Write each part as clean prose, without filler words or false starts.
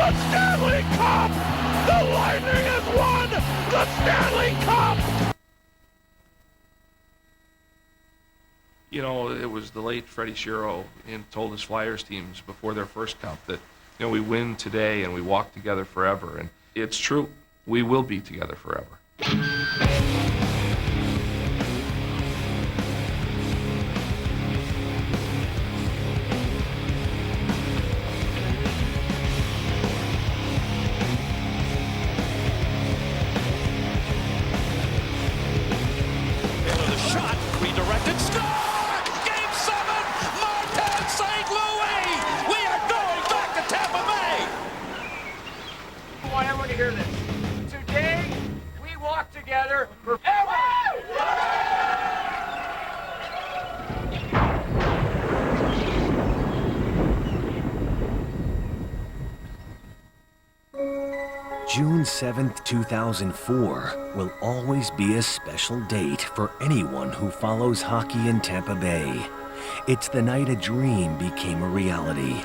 the Stanley Cup! The Lightning has won the Stanley Cup! You know, it was the late Freddie Shero told his Flyers teams before their first cup that, you know, we win today and we walk together forever. And it's true. We will be together forever. Hear this. Today, we walk together forever. June 7th, 2004 will always be a special date for anyone who follows hockey in Tampa Bay. It's the night a dream became a reality.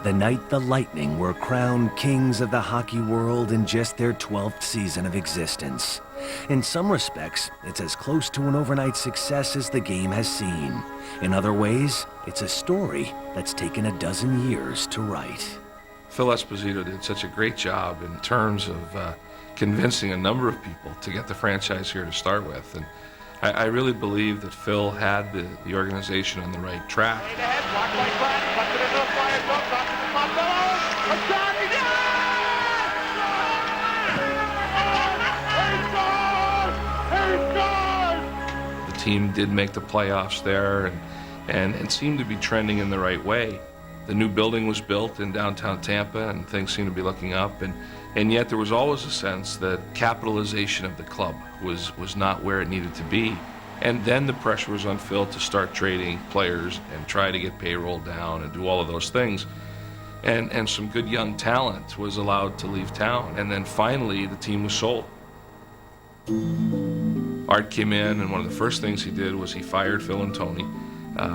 The night the Lightning were crowned kings of the hockey world in just their 12th season of existence. In some respects, it's as close to an overnight success as the game has seen. In other ways, it's a story that's taken a dozen years to write. Phil Esposito did such a great job in terms of convincing a number of people to get the franchise here to start with. And I really believe that Phil had the organization on the right track. The team did make the playoffs there and seemed to be trending in the right way. The new building was built in downtown Tampa and things seemed to be looking up, and yet there was always a sense that capitalization of the club was not where it needed to be. And then the pressure was on Phil to start trading players and try to get payroll down and do all of those things. And some good young talent was allowed to leave town. And then finally, the team was sold. Art came in, and one of the first things he did was he fired Phil and Tony,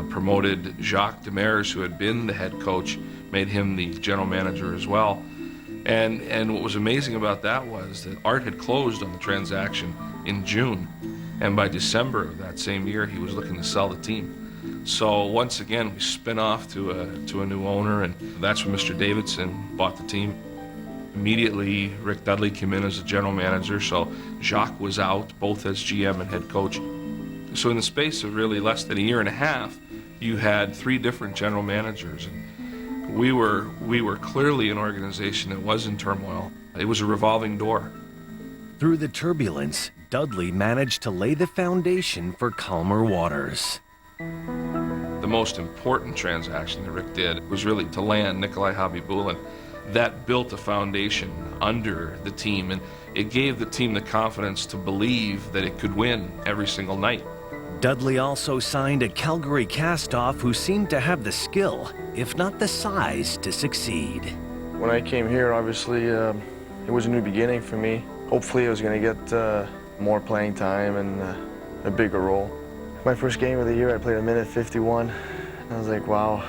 promoted Jacques Demers, who had been the head coach, made him the general manager as well. And what was amazing about that was that Art had closed on the transaction in June. And by December of that same year, he was looking to sell the team. So once again, we spin off to a new owner, and that's when Mr. Davidson bought the team. Immediately, Rick Dudley came in as a general manager, so Jacques was out, both as GM and head coach. So in the space of really less than a year and a half, you had 3 different general managers. And we were clearly an organization that was in turmoil. It was a revolving door. Through the turbulence, Dudley managed to lay the foundation for calmer waters. The most important transaction that Rick did was really to land Nikolai Khabibulin. That built a foundation under the team, and it gave the team the confidence to believe that it could win every single night. Dudley also signed a Calgary castoff who seemed to have the skill, if not the size, to succeed. When I came here, obviously, it was a new beginning for me. Hopefully I was going to get more playing time and a bigger role. My first game of the year, I played a minute 51. I was like, wow.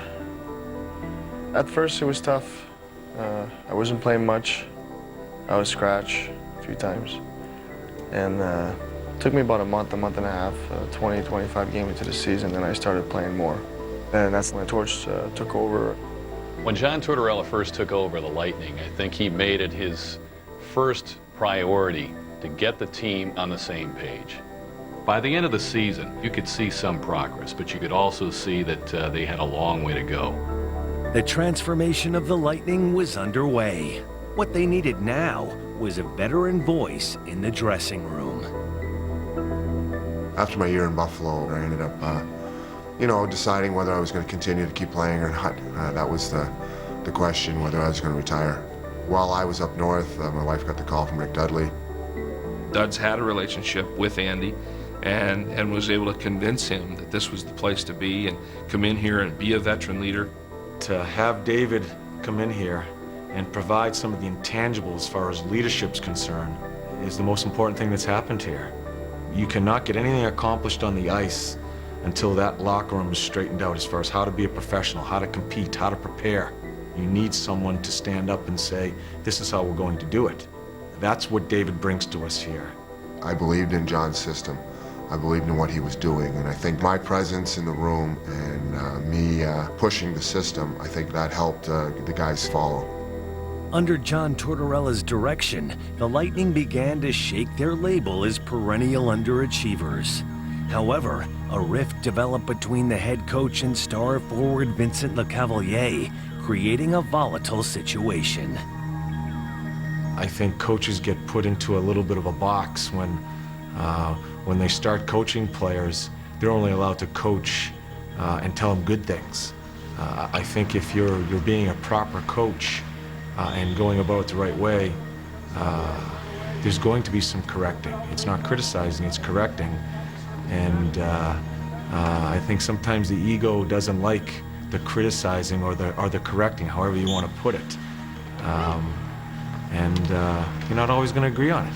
At first, it was tough. I wasn't playing much. I was scratched a few times. And it took me about a month and a half, 20, 25 games into the season, then I started playing more. And that's when the torch took over. When John Tortorella first took over the Lightning, I think he made it his first priority to get the team on the same page. By the end of the season, you could see some progress, but you could also see that they had a long way to go. The transformation of the Lightning was underway. What they needed now was a veteran voice in the dressing room. After my year in Buffalo, I ended up, deciding whether I was going to continue to keep playing or not. That was the question, whether I was going to retire. While I was up north, my wife got the call from Rick Dudley. Duds had a relationship with Andy and was able to convince him that this was the place to be and come in here and be a veteran leader. To have David come in here and provide some of the intangibles as far as leadership's concerned is the most important thing that's happened here. You cannot get anything accomplished on the ice until that locker room is straightened out as far as how to be a professional, how to compete, how to prepare. You need someone to stand up and say, this is how we're going to do it. That's what David brings to us here. I believed in John's system. I believed in what he was doing, and I think my presence in the room and me pushing the system, I think that helped the guys follow. Under John Tortorella's direction, the Lightning began to shake their label as perennial underachievers. However, a rift developed between the head coach and star forward Vincent Lecavalier, creating a volatile situation. I think coaches get put into a little bit of a box when they start coaching players. They're only allowed to coach and tell them good things. I think if you're being a proper coach and going about it the right way, there's going to be some correcting. It's not criticizing, it's correcting. And I think sometimes the ego doesn't like the criticizing or the correcting, however you want to put it. You're not always going to agree on it.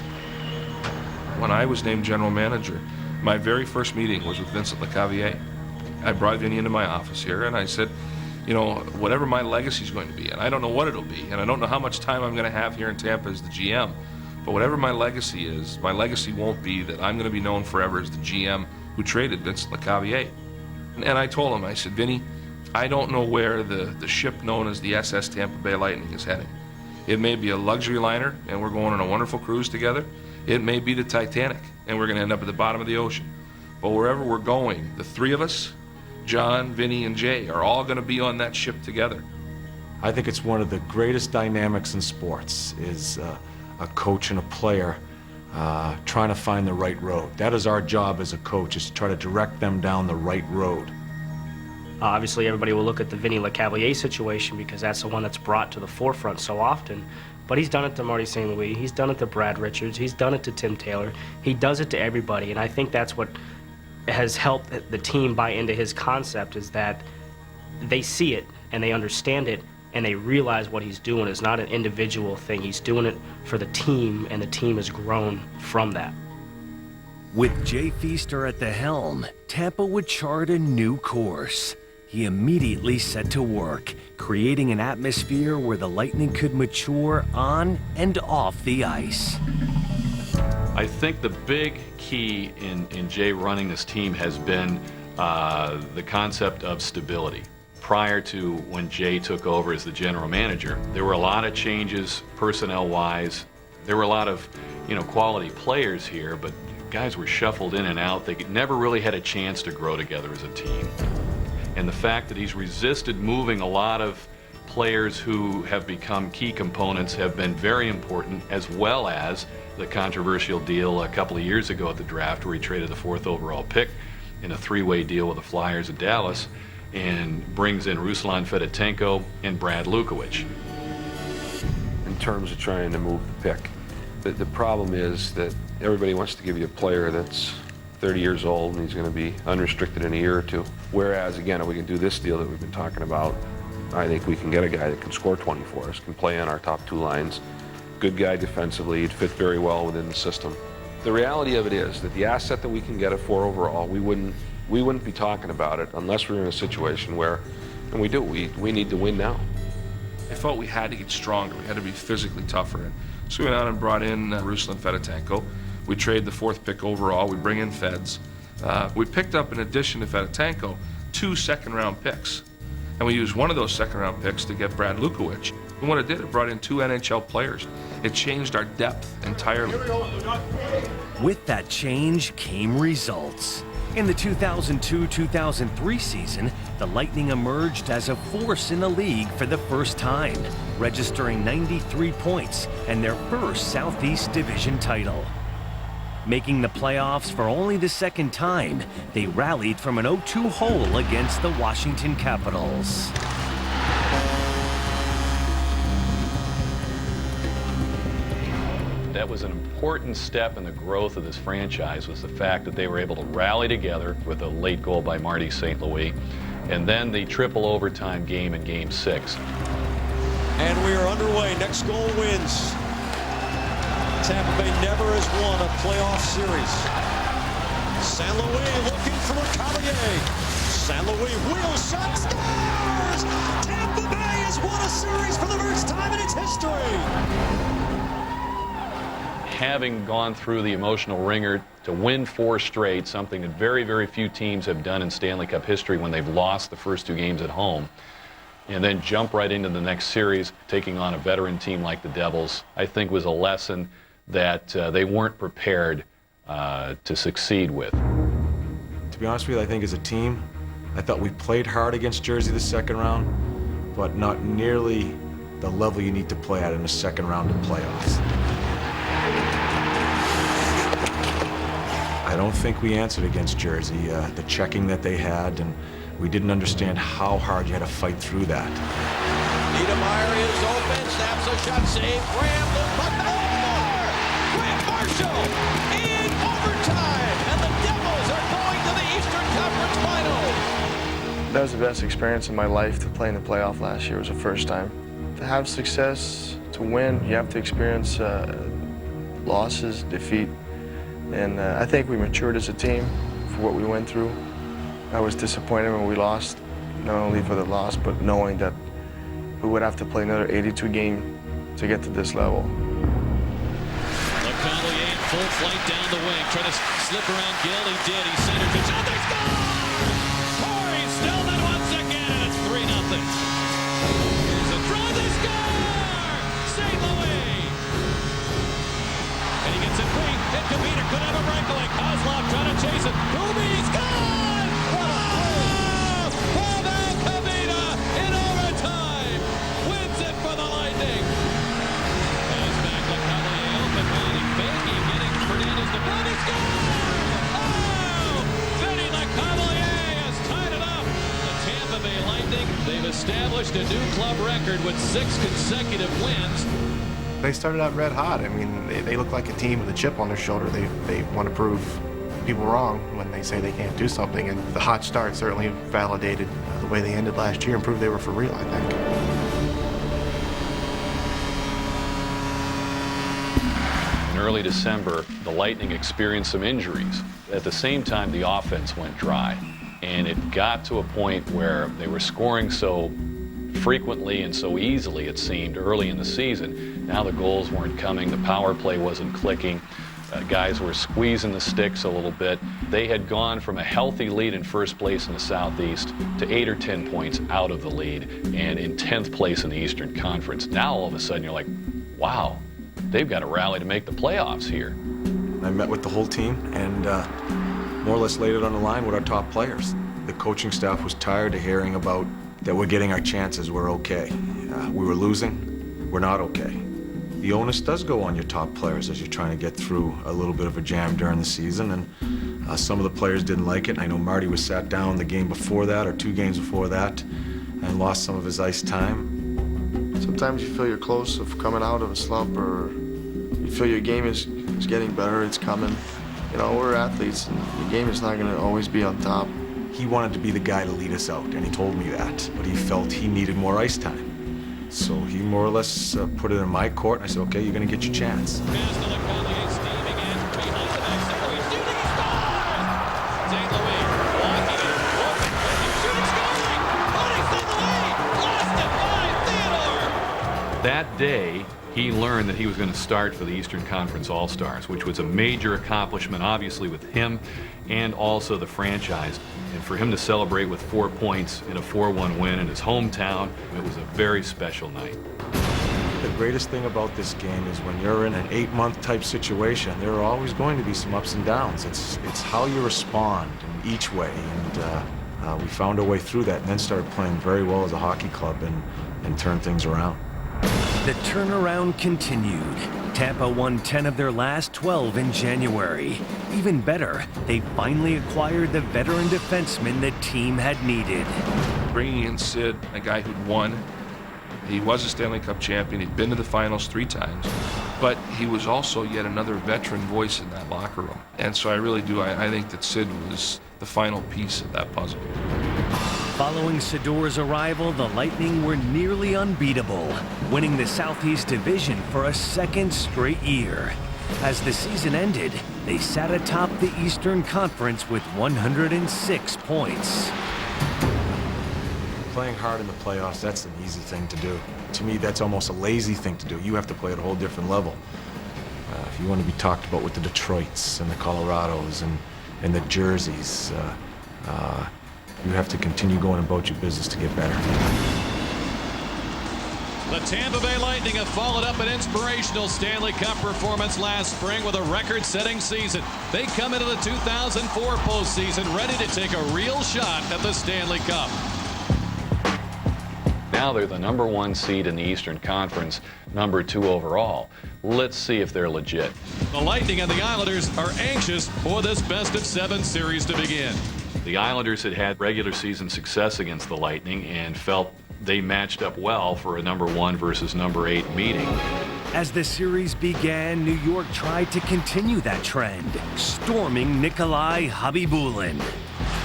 When I was named general manager, my very first meeting was with Vincent Lecavalier. I brought Vinny into my office here and I said, you know, whatever my legacy is going to be, and I don't know what it'll be, and I don't know how much time I'm going to have here in Tampa as the GM, but whatever my legacy is, my legacy won't be that I'm going to be known forever as the GM who traded Vincent Lecavalier. And I told him, I said, Vinny, I don't know where the ship known as the SS Tampa Bay Lightning is heading. It may be a luxury liner, and we're going on a wonderful cruise together. It may be the Titanic, and we're going to end up at the bottom of the ocean. But wherever we're going, the three of us, John, Vinny, and Jay, are all going to be on that ship together. I think it's one of the greatest dynamics in sports is a coach and a player trying to find the right road. That is our job as a coach, is to try to direct them down the right road. Obviously, everybody will look at the Vinny Lecavalier situation because that's the one that's brought to the forefront so often. But he's done it to Marty St. Louis, he's done it to Brad Richards, he's done it to Tim Taylor. He does it to everybody, and I think that's what has helped the team buy into his concept, is that they see it and they understand it and they realize what he's doing is not an individual thing. He's doing it for the team, and the team has grown from that. With Jay Feaster at the helm, Tampa would chart a new course. He immediately set to work, creating an atmosphere where the Lightning could mature on and off the ice. I think the big key in Jay running this team has been the concept of stability. Prior to when Jay took over as the general manager, there were a lot of changes personnel-wise. There were a lot of, quality players here, but guys were shuffled in and out. They never really had a chance to grow together as a team. And the fact that he's resisted moving a lot of players who have become key components have been very important, as well as the controversial deal a couple of years ago at the draft where he traded the 4th overall pick in a 3-way deal with the Flyers of Dallas and brings in Ruslan Fedotenko and Brad Lukowich. In terms of trying to move the pick, the problem is that everybody wants to give you a player that's 30 years old and he's going to be unrestricted in a year or two. Whereas, again, if we can do this deal that we've been talking about, I think we can get a guy that can score 20 for us, can play on our top 2 lines, good guy defensively, he'd fit very well within the system. The reality of it is that the asset that we can get at 4 overall, we wouldn't be talking about it unless we were in a situation where, and we need to win now. I felt we had to get stronger, we had to be physically tougher. And so we went out and brought in Ruslan Fedotenko. We trade the 4th pick overall, we bring in Feds. We picked up, in addition to Fedotenko, 2 second-round picks. And we used one of those second-round picks to get Brad Lukowich. And what it did, it brought in 2 NHL players. It changed our depth entirely. With that change came results. In the 2002-2003 season, the Lightning emerged as a force in the league for the first time, registering 93 points and their first Southeast Division title. Making the playoffs for only the 2nd time, they rallied from an 0-2 hole against the Washington Capitals. That was an important step in the growth of this franchise, was the fact that they were able to rally together with a late goal by Marty St. Louis, and then the triple overtime game in Game 6. And we are underway. Next goal wins. Tampa Bay never has won a playoff series. St. Louis looking for Lecavalier. St. Louis wheel shot, scores! Tampa Bay has won a series. history. Having gone through the emotional ringer to win 4 straight, something that very, very few teams have done in Stanley Cup history when they've lost the first 2 games at home, and then jump right into the next series, taking on a veteran team like the Devils, I think was a lesson that they weren't prepared to succeed with. To be honest with you, I think as a team, I thought we played hard against Jersey the second round, but not nearly the level you need to play at in the second round of playoffs. I don't think we answered against Jersey. The checking that they had, and we didn't understand how hard you had to fight through that. Niedermayer is open, snaps a shot, save, Graham, the puck, Graham Marshall in overtime, and the Devils are going to the Eastern Conference Final. That was the best experience of my life. To play in the playoff last year was the first time. To have success, to win, you have to experience losses, defeat. And I think we matured as a team for what we went through. I was disappointed when we lost, not only for the loss, but knowing that we would have to play another 82 game to get to this level. Lecavalier in full flight down the wing, trying to slip around Gill. He did. He centers it. Oh, they score! Corey Stillman once again, and it's 3-0. Here's a try. They score! St. Louis. And he gets it free. Hit Khabibulin, could have a breakaway. Kozlov trying to chase it. Kubi's gone! Oh! Pavel Khabibulin in overtime wins it for the Lightning. Goes back Lecavalier, open body, faking, getting Fernandez to run. He scores! Oh! Vinny Lecavalier has tied it up. The Tampa Bay Lightning, they've established a new club record with 6 consecutive wins. They started out red hot. I mean, they look like a team with a chip on their shoulder. They want to prove people wrong when they say they can't do something. And the hot start certainly validated the way they ended last year and proved they were for real, I think. In early December, the Lightning experienced some injuries. At the same time, the offense went dry. And it got to a point where they were scoring so frequently and so easily, it seemed, early in the season. Now the goals weren't coming, the power play wasn't clicking, guys were squeezing the sticks a little bit. They had gone from a healthy lead in first place in the Southeast to 8 or 10 points out of the lead and in 10th place in the Eastern Conference. Now all of a sudden you're like, wow, they've got to rally to make the playoffs here. I met with the whole team and more or less laid it on the line with our top players. The coaching staff was tired of hearing about that we're getting our chances, we're okay. We were losing, we're not okay. The onus does go on your top players as you're trying to get through a little bit of a jam during the season, and some of the players didn't like it. I know Marty was sat down the game before that, or 2 games before that, and lost some of his ice time. Sometimes you feel you're close of coming out of a slump, or you feel your game is getting better, it's coming. You know, we're athletes, and your game is not going to always be on top. He wanted to be the guy to lead us out, and he told me that, but he felt he needed more ice time. So he more or less put it in my court, and I said, okay, you're going to get your chance. That day, he learned that he was going to start for the Eastern Conference All-Stars, which was a major accomplishment, obviously, with him and also the franchise. And for him to celebrate with 4 points in a 4-1 win in his hometown, it was a very special night. The greatest thing about this game is when you're in an 8-month type situation, there are always going to be some ups and downs. It's how you respond in each way, and we found our way through that and then started playing very well as a hockey club and turned things around. The turnaround continued. Tampa won 10 of their last 12 in January. Even better, they finally acquired the veteran defenseman the team had needed. Bringing in Sid, a guy who'd won. He was a Stanley Cup champion. He'd been to the finals 3 times. But he was also yet another veteran voice in that locker room. And so I really do. I think that Sid was the final piece of that puzzle. Following Sador's arrival, the Lightning were nearly unbeatable, winning the Southeast Division for a 2nd straight year. As the season ended, they sat atop the Eastern Conference with 106 points. playing hard in the playoffs, that's an easy thing to do. To me, that's almost a lazy thing to do. You have to play at a whole different level. If you want to be talked about with the Detroits and the Colorados and the Jerseys, you have to continue going about your business to get better. The Tampa Bay Lightning have followed up an inspirational Stanley Cup performance last spring with a record-setting season. They come into the 2004 postseason ready to take a real shot at the Stanley Cup. Now they're the #1 seed in the Eastern Conference, #2 overall. Let's see if they're legit. The Lightning and the Islanders are anxious for this best-of-7 series to begin. The Islanders had regular season success against the Lightning and felt they matched up well for a #1 versus #8 meeting. As the series began, New York tried to continue that trend, storming Nikolai Khabibulin.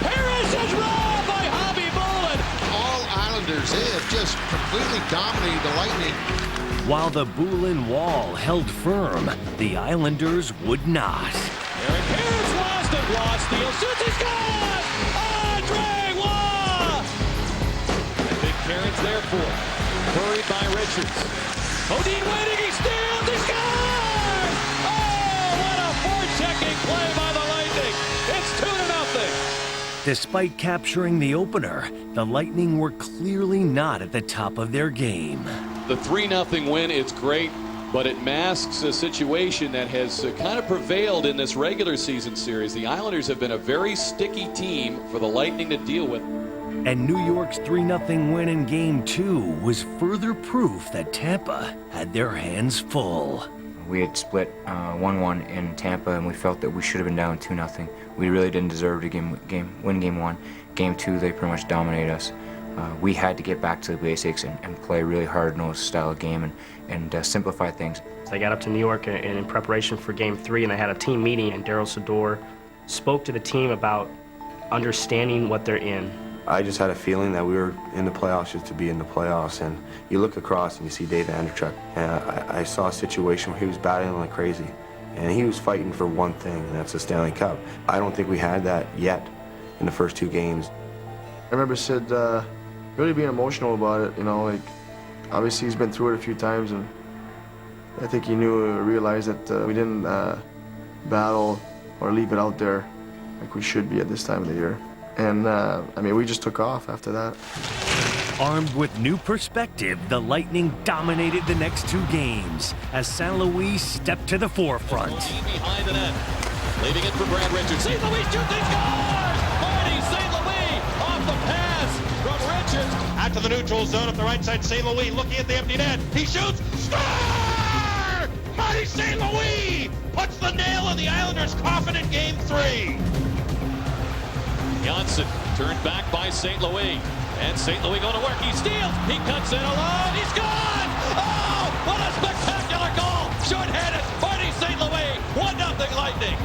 Paris is robbed by Khabibulin. All Islanders, they have just completely dominated the Lightning. While the Bulin wall held firm, the Islanders would not. Eric Harris lost it. Ross steals, shoots, he scores! Andre Waugh! And big Karen's there for it. Hurried by Richards. Odin waiting, he steals, he scores! Oh, what a forechecking play by the Lightning. It's 2-0. Despite capturing the opener, the Lightning were clearly not at the top of their game. The 3-0 win, it's great, but it masks a situation that has kind of prevailed in this regular season series. The Islanders have been a very sticky team for the Lightning to deal with. And New York's 3-0 win in Game 2 was further proof that Tampa had their hands full. We had split 1-1 in Tampa, and we felt that we should have been down 2-0. We really didn't deserve to win Game 1. Game 2, they pretty much dominated us. We had to get back to the basics and play a really hard-nosed style of game and simplify things. I got up to New York in preparation for Game 3, and I had a team meeting, and Daryl Sador spoke to the team about understanding what they're in. I just had a feeling that we were in the playoffs just to be in the playoffs, and you look across and you see Dave Andrechuk, and I saw a situation where he was battling like crazy, and he was fighting for one thing, and that's the Stanley Cup. I don't think we had that yet in the first 2 games. I remember Sid really being emotional about it, you know, like, obviously he's been through it a few times, and I think he realized that we didn't battle or leave it out there like we should be at this time of the year. And, I mean, we just took off after that. Armed with new perspective, the Lightning dominated the next 2 games as St. Louis stepped to the forefront. Behind the net, leaving it for Brad Richards. St. Louis shoots, he scores! Marty St. Louis off the pass from Richards. Out to the neutral zone up the right side, St. Louis looking at the empty net. He shoots, score! Marty St. Louis puts the nail in the Islanders' coffin in Game 3. Janssen turned back by St. Louis. And St. Louis going to work. He steals. He cuts in alone. He's gone! Oh, what a spectacular goal! Short-handed. Marty St. Louis. 1-0 Lightning.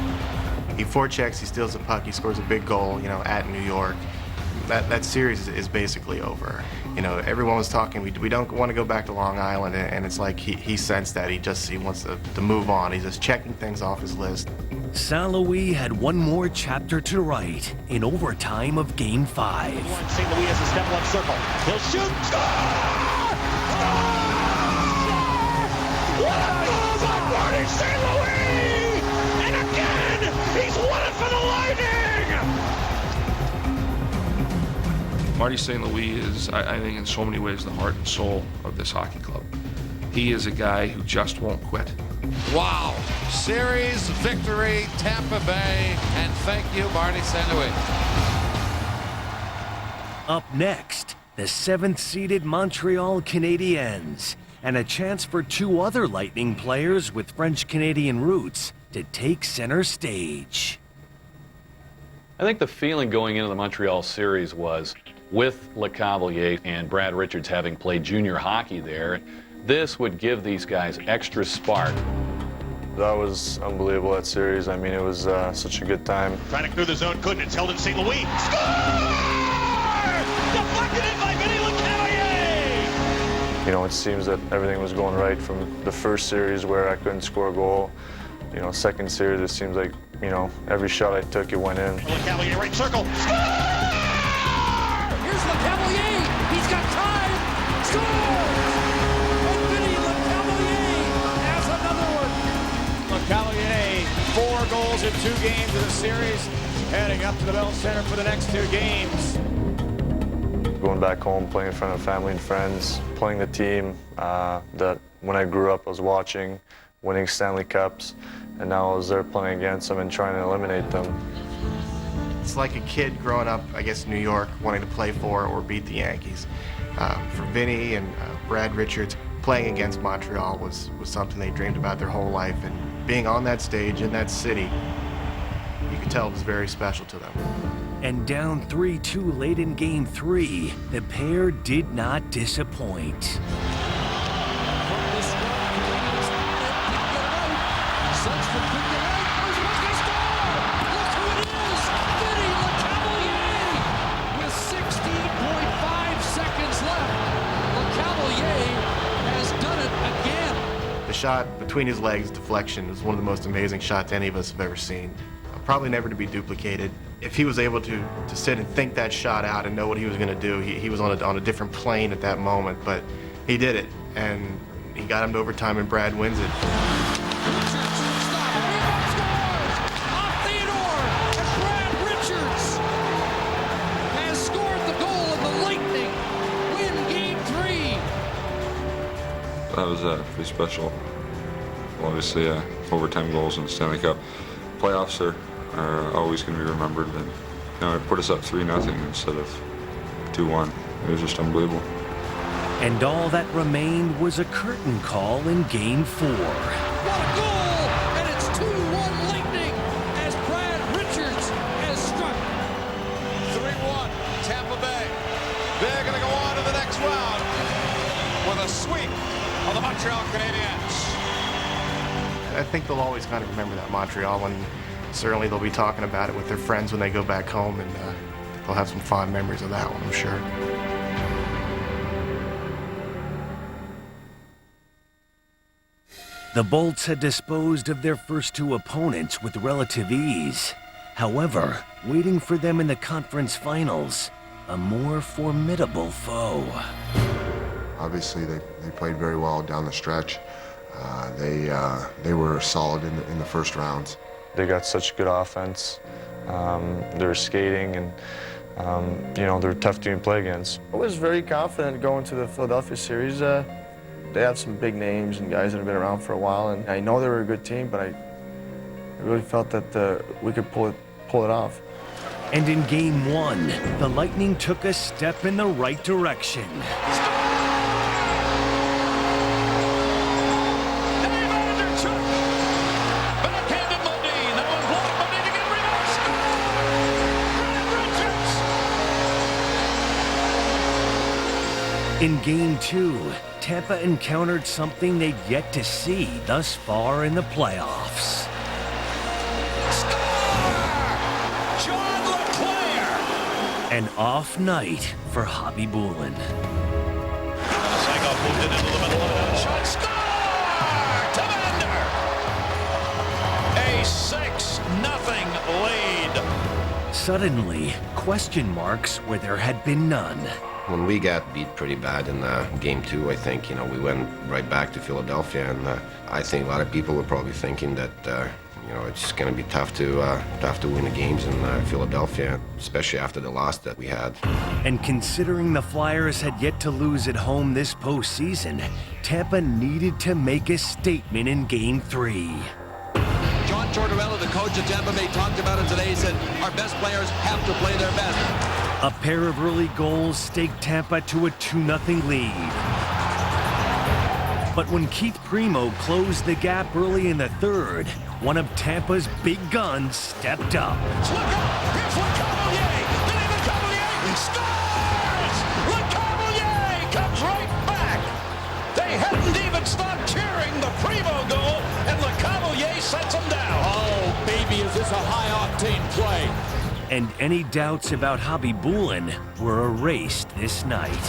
He forechecks, he steals the puck, he scores a big goal, you know, at New York. That series is basically over. You know, everyone was talking, we don't want to go back to Long Island, and it's like he sensed that. He wants to move on. He's just checking things off his list. St. Louis had one more chapter to write in overtime of Game 5. St. Louis has a step-up circle. He'll shoot. Score! What a goal by Marty St. Louis! And again, he's won it for the Lightning! Marty St. Louis is, I think, in so many ways, the heart and soul of this hockey club. He is a guy who just won't quit. Wow. Series victory, Tampa Bay, and thank you, Marty St. Louis. Up next, the 7th-seeded Montreal Canadiens, and a chance for 2 other Lightning players with French-Canadian roots to take center stage. I think the feeling going into the Montreal series was, with Lecavalier and Brad Richards having played junior hockey there, this would give these guys extra spark. That was unbelievable, that series. I mean, it was such a good time. Trying to clear the zone, couldn't. It's held in St. Louis. Score! Deflected in by Vinny Lecavalier! You know, it seems that everything was going right from the first series where I couldn't score a goal. You know, second series, it seems like, you know, every shot I took, it went in. Lecavalier, right circle. Score! Here's Lecavalier. He's 2 games of the series, heading up to the Bell Center for the next 2 games. Going back home, playing in front of family and friends, playing the team that when I grew up I was watching, winning Stanley Cups, and now I was there playing against them and trying to eliminate them. It's like a kid growing up, I guess, in New York, wanting to play for or beat the Yankees. For Vinny and Brad Richards, playing against Montreal was something they dreamed about their whole life, and being on that stage in that city, you could tell it was very special to them. And down 3-2 late in Game 3, the pair did not disappoint. With 16.5 seconds left, Lecavalier has done it again. The shot between his legs, deflection, was one of the most amazing shots any of us have ever seen. Probably never to be duplicated. If he was able to sit and think that shot out and know what he was going to do, he was on a different plane at that moment, but he did it, and he got him to overtime, and Brad wins it. Brad Richards has scored the goal, and the Lightning win Game 3. That was pretty special. Obviously, overtime goals in the Stanley Cup. Playoffs are always going to be remembered, and it put us up 3-0 instead of 2-1. It was just unbelievable. And all that remained was a curtain call in Game 4. What a goal! And it's 2-1 Lightning as Brad Richards has struck. 3-1, Tampa Bay. They're going to go on to the next round with a sweep of the Montreal Canadiens. I think they'll always kind of remember that Montreal one. Certainly they'll be talking about it with their friends when they go back home, and they'll have some fond memories of that one, I'm sure. The Bolts had disposed of their first 2 opponents with relative ease. However, waiting for them in the conference finals, a more formidable foe. Obviously, they played very well down the stretch. They were solid in the first rounds. They got such good offense. They're skating, and they're a tough team to play against. I was very confident going to the Philadelphia series. They have some big names and guys that have been around for a while, and I know they were a good team, but I really felt that we could pull it off. And in Game 1, the Lightning took a step in the right direction. In Game 2, Tampa encountered something they'd yet to see thus far in the playoffs. John LeClair! An off night for Khabibulin. Sangoff moved it into the middle of it. Shot, score! Tavander! A 6-0 lead. Suddenly, question marks where there had been none. When we got beat pretty bad in Game 2, I think, we went right back to Philadelphia, and I think a lot of people were probably thinking that, it's going to be tough to win the games in Philadelphia, especially after the loss that we had. And considering the Flyers had yet to lose at home this postseason, Tampa needed to make a statement in Game 3. John Tortorella, the coach of Tampa Bay, talked about it today. He said, our best players have to play their best. A pair of early goals staked Tampa to a 2-0 lead. But when Keith Primo closed the gap early in the third, one of Tampa's big guns stepped up. Look out! Here's Lecavalier! Vinny Lecavalier scores! Lecavalier comes right back! They hadn't even stopped cheering the Primo goal, and Lecavalier sets them down. Oh, baby, is this a high-octane play? And any doubts about Khabibulin were erased this night.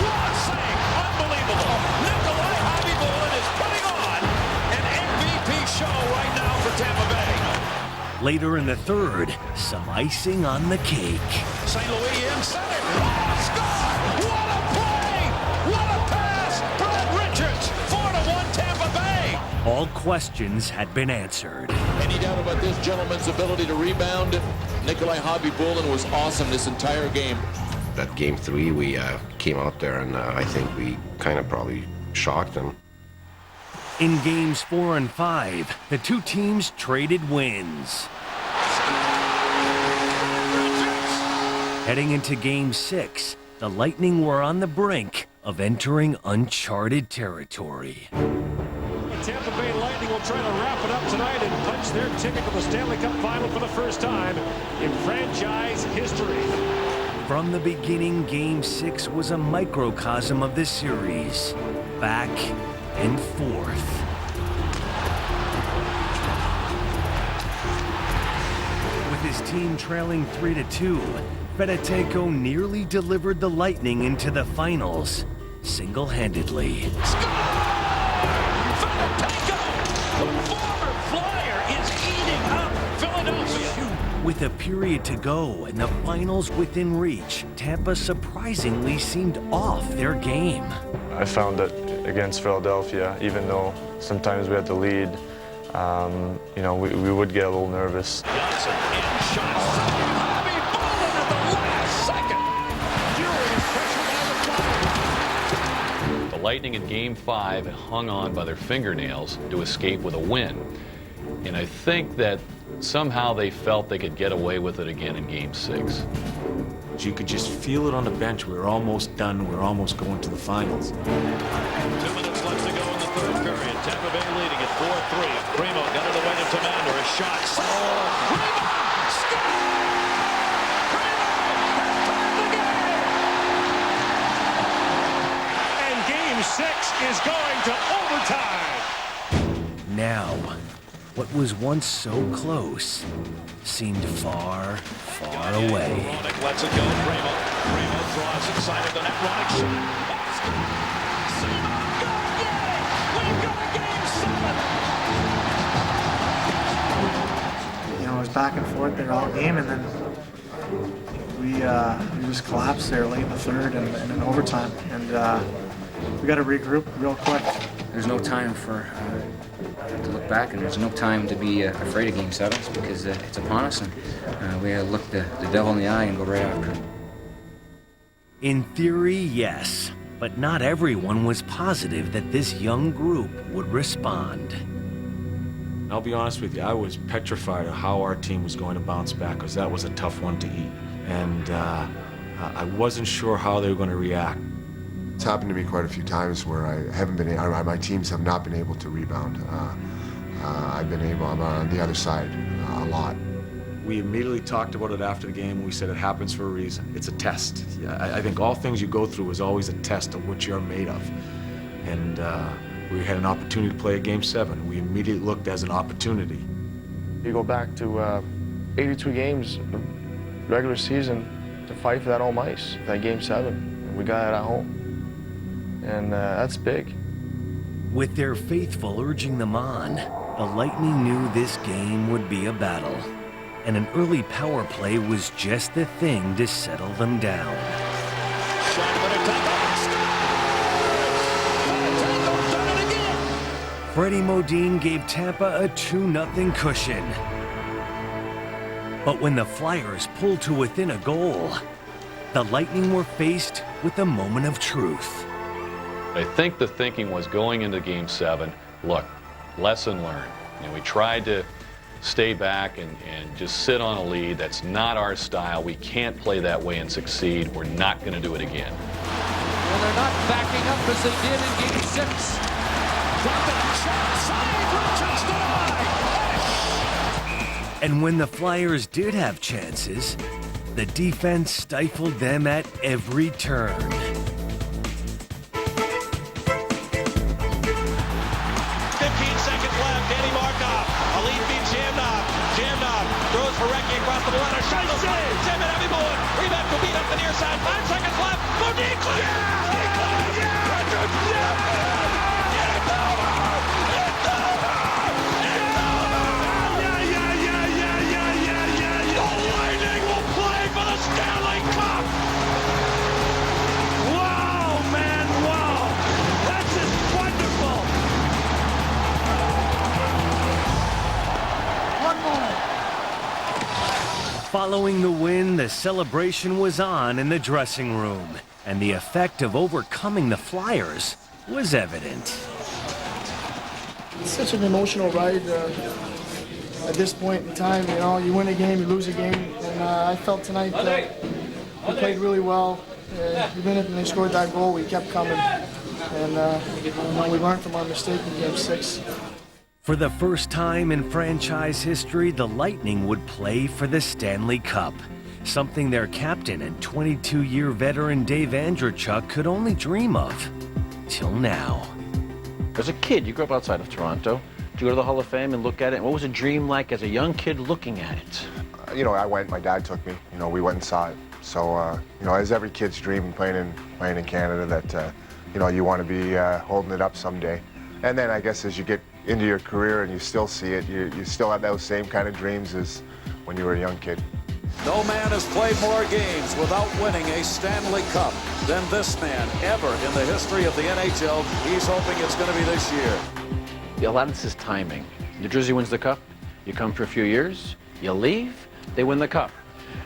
What a save! Unbelievable! Nikolai Khabibulin is putting on an MVP show right now for Tampa Bay. Later in the third, some icing on the cake. St. Louis in center. Oh, score! What a play! What a pass! Brad Richards, 4-1 Tampa Bay. All questions had been answered. And he doubt about this gentleman's ability to rebound. Nikolai Khabibulin was awesome this entire game. That game 3, we came out there and I think we kind of probably shocked them. In games 4 and 5, the two teams traded wins. Heading into game 6, the Lightning were on the brink of entering uncharted territory. The Tampa Bay Lightning will try to wrap it up tonight and punch their ticket to the Stanley Cup Final for the first time in franchise history. From the beginning, Game 6 was a microcosm of the series. Back and forth. With his team trailing 3-2, Fedotenko nearly delivered the Lightning into the finals, single-handedly. With a period to go and the finals within reach, Tampa surprisingly seemed off their game. I found that against Philadelphia, even though sometimes we had the lead, you know, we would get a little nervous. Johnson in shots. Khabibulin at the last second. The Lightning in Game 5 hung on by their fingernails to escape with a win. And I think that somehow they felt they could get away with it again in Game 6. You could just feel it on the bench. We were almost done. We were almost going to the finals. 2 minutes left to go in the third period. Tampa Bay leading at 4-3. Primo got it away to Tamander. A shot. Rebound! Score! And Game 6 is going to overtime. Now, what was once so close seemed far, far away. Ronick lets it go. Primo draws inside of the net. Ronick shot. We've got a Game 7. You know, it was back and forth there all game, and then we just collapsed there late in the third and in overtime, and we got to regroup real quick. There's no time for to look back, and there's no time to be afraid of Game 7s because it's upon us, and we gotta look the devil in the eye and go right after it. In theory, yes, but not everyone was positive that this young group would respond. I'll be honest with you, I was petrified of how our team was going to bounce back because that was a tough one to eat. And I wasn't sure how they were going to react. It's happened to me quite a few times where I haven't been, my teams have not been able to rebound. I'm on the other side a lot. We immediately talked about it after the game. We said it happens for a reason. It's a test. I think all things you go through is always a test of what you're made of. And we had an opportunity to play a Game 7. We immediately looked as an opportunity. You go back to 82 games, regular season, to fight for that home ice, that Game 7. And we got it at home. And that's big. With their faithful urging them on, the Lightning knew this game would be a battle, and an early power play was just the thing to settle them down. Freddie Modine gave Tampa a 2-0 cushion. But when the Flyers pulled to within a goal, the Lightning were faced with a moment of truth. I think the thinking was going into Game 7, look, lesson learned. You know, we tried to stay back and just sit on a lead. That's not our style. We can't play that way and succeed. We're not going to do it again. Well, they're not backing up as they did in Game 6. Dropping shot, side, just And when the Flyers did have chances, the defense stifled them at every turn. 15 seconds left. Danny Markov. A lead beat Jamnov. Jamnov throws for Recchi across the water. Shot goes by. Tim and Heavy Bullet. Rebound will beat up the near side. 5 seconds left. Modine clears. Yeah! He clears. Yeah! Get it over! It's over! It's over! Yeah! The Lightning will play for the Stanley Cup! Wow, man, wow! That's just wonderful! Following the win, the celebration was on in the dressing room, and the effect of overcoming the Flyers was evident. It's such an emotional ride at this point in time. You know, you win a game, you lose a game, and I felt tonight that we played really well. Even if they scored that goal, we kept coming, and we learned from our mistake in Game 6. For the first time in franchise history, the Lightning would play for the Stanley Cup, something their captain and 22-year veteran Dave Andreychuk could only dream of, till now. As a kid, you grew up outside of Toronto. Did you go to the Hall of Fame and look at it? What was a dream like as a young kid looking at it? You know, I went, my dad took me, you know, we went and saw it. So, you know, as every kid's dream playing in Canada that, you know, you want to be holding it up someday. And then I guess as you get into your career and you still see it, you still have those same kind of dreams as when you were a young kid. No man has played more games without winning a Stanley Cup than this man ever in the history of the NHL. He's hoping it's going to be this year. A lot of this is timing. New Jersey wins the Cup, you come for a few years, you leave, they win the Cup.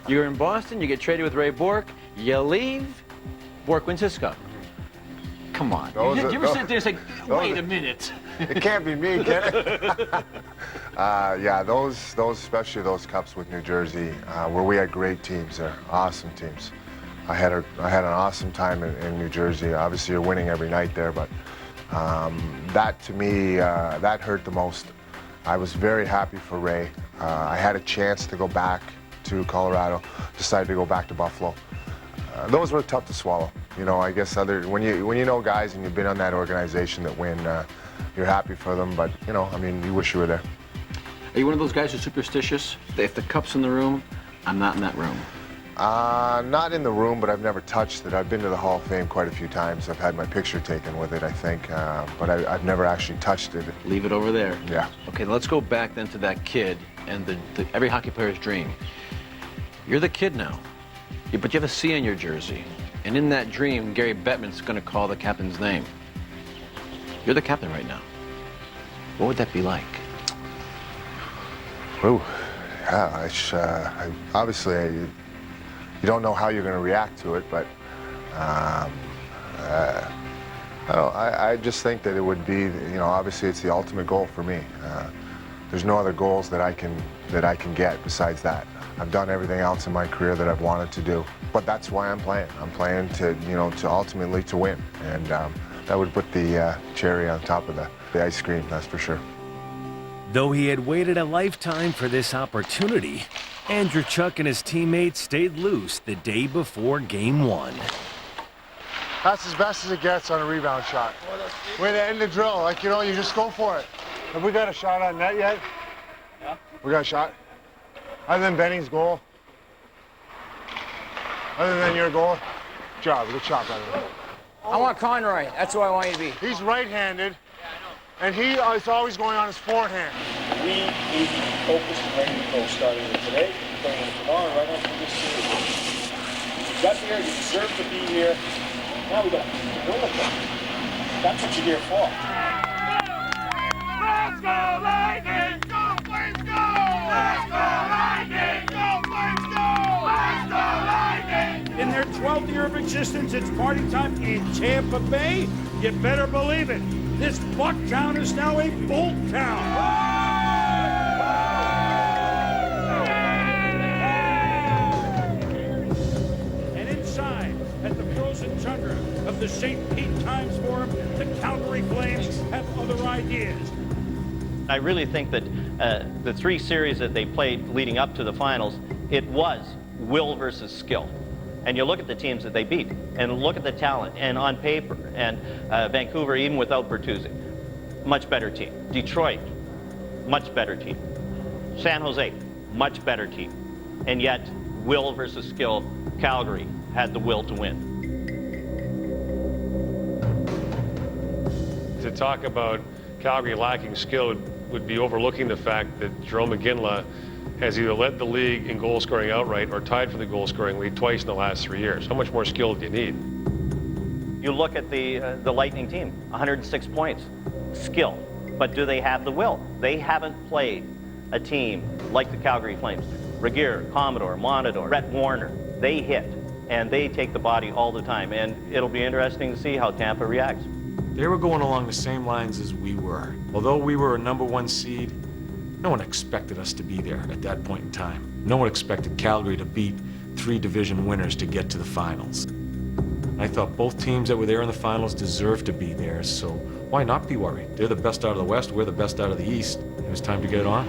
You're in Boston, you get traded with Ray Bourque, you leave, Bourque wins his Cup. Come on. You ever sit there and say, wait a minute. It can't be me, can it? Yeah, those, especially those cups with New Jersey, where we had great teams there, awesome teams. I had an awesome time in New Jersey. Obviously, you're winning every night there, but that to me, that hurt the most. I was very happy for Ray. I had a chance to go back to Colorado, decided to go back to Buffalo. Those were tough to swallow. You know, I guess when you know guys and you've been on that organization that win, you're happy for them, but you know, I mean, you wish you were there. Are you one of those guys who's superstitious? If the cup's in the room, I'm not in that room. Not in the room, but I've never touched it. I've been to the Hall of Fame quite a few times. I've had my picture taken with it, I think, but I've never actually touched it. Leave it over there. Yeah. Okay, let's go back then to that kid and every hockey player's dream. You're the kid now, but you have a C on your jersey. And in that dream, Gary Bettman's going to call the captain's name. You're the captain right now. What would that be like? Ooh, yeah, obviously, you don't know how you're going to react to it, but I just think that it would be, you know, obviously it's the ultimate goal for me. There's no other goals that I can get besides that. I've done everything else in my career that I've wanted to do, but that's why I'm playing. I'm playing to, you know, to ultimately to win, and that would put the cherry on top of the ice cream, that's for sure. Though he had waited a lifetime for this opportunity, Andreychuk and his teammates stayed loose the day before Game 1. That's as best as it gets on a rebound shot. Way to end the drill, like, you know, you just go for it. Have we got a shot on net yet? Yeah. We got a shot? Other than Benny's goal? Other than your goal? Good job, good shot, by the way. I want Conroy. That's who I want you to be. He's right-handed, and he is always going on his forehand. We need to be focused and ready to go starting with today, playing with tomorrow, right on through this series. You got here, you deserve to be here. Now we got to win the cup. That's what you're here for. Let's go, Lightning! Go, Flames, go! Let's go, Lightning! Go, Flames, go! Let's go, Lightning! In their 12th year of existence, it's party time in Tampa Bay. You better believe it. This Bucktown is now a Bolt Town. And inside, at the frozen tundra of the St. Pete Times Forum, the Calgary Flames have other ideas. I really think that the three series that they played leading up to the finals, it was will versus skill. And you look at the teams that they beat, and look at the talent, and on paper, and Vancouver, even without Bertuzzi, much better team. Detroit, much better team. San Jose, much better team. And yet, will versus skill, Calgary had the will to win. To talk about Calgary lacking skill would be overlooking the fact that Jerome McGinley has either led the league in goal scoring outright or tied for the goal scoring lead twice in the last 3 years. How much more skill do you need? You look at the Lightning team, 106 points, skill, but do they have the will? They haven't played a team like the Calgary Flames. Regeer, Commodore, Montador, Brett Warner, they hit, and they take the body all the time, and it'll be interesting to see how Tampa reacts. They were going along the same lines as we were. Although we were a #1 seed, no one expected us to be there at that point in time. No one expected Calgary to beat 3 division winners to get to the finals. I thought both teams that were there in the finals deserved to be there, so why not be worried? They're the best out of the West, we're the best out of the East. It was time to get it on.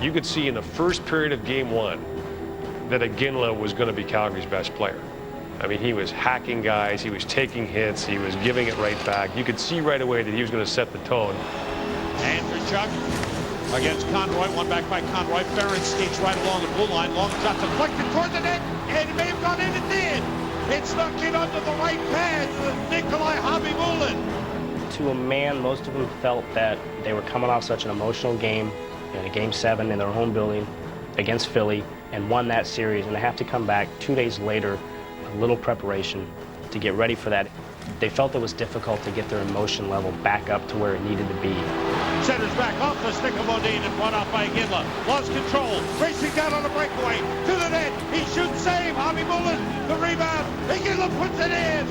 You could see in the first period of Game 1 that Iginla was going to be Calgary's best player. I mean, he was hacking guys, he was taking hits, he was giving it right back. You could see right away that he was going to set the tone. Andrew Chuck against Conroy, one back by Conroy. Ferrin skates right along the blue line. Long shot deflected toward the net, and it may have gone in, it did. It snuck in under the right pad with Nikolai Khabibulin. To a man, most of them felt that they were coming off such an emotional game, in a Game 7 in their home building against Philly, and won that series, and they have to come back 2 days later, a little preparation to get ready for that. They felt it was difficult to get their emotion level back up to where it needed to be. Centers back off the stick of Modine and brought off by Iginla. Lost control, racing down on a breakaway to the net. He shoots, save. Khabibulin, the rebound. Iginla puts it in.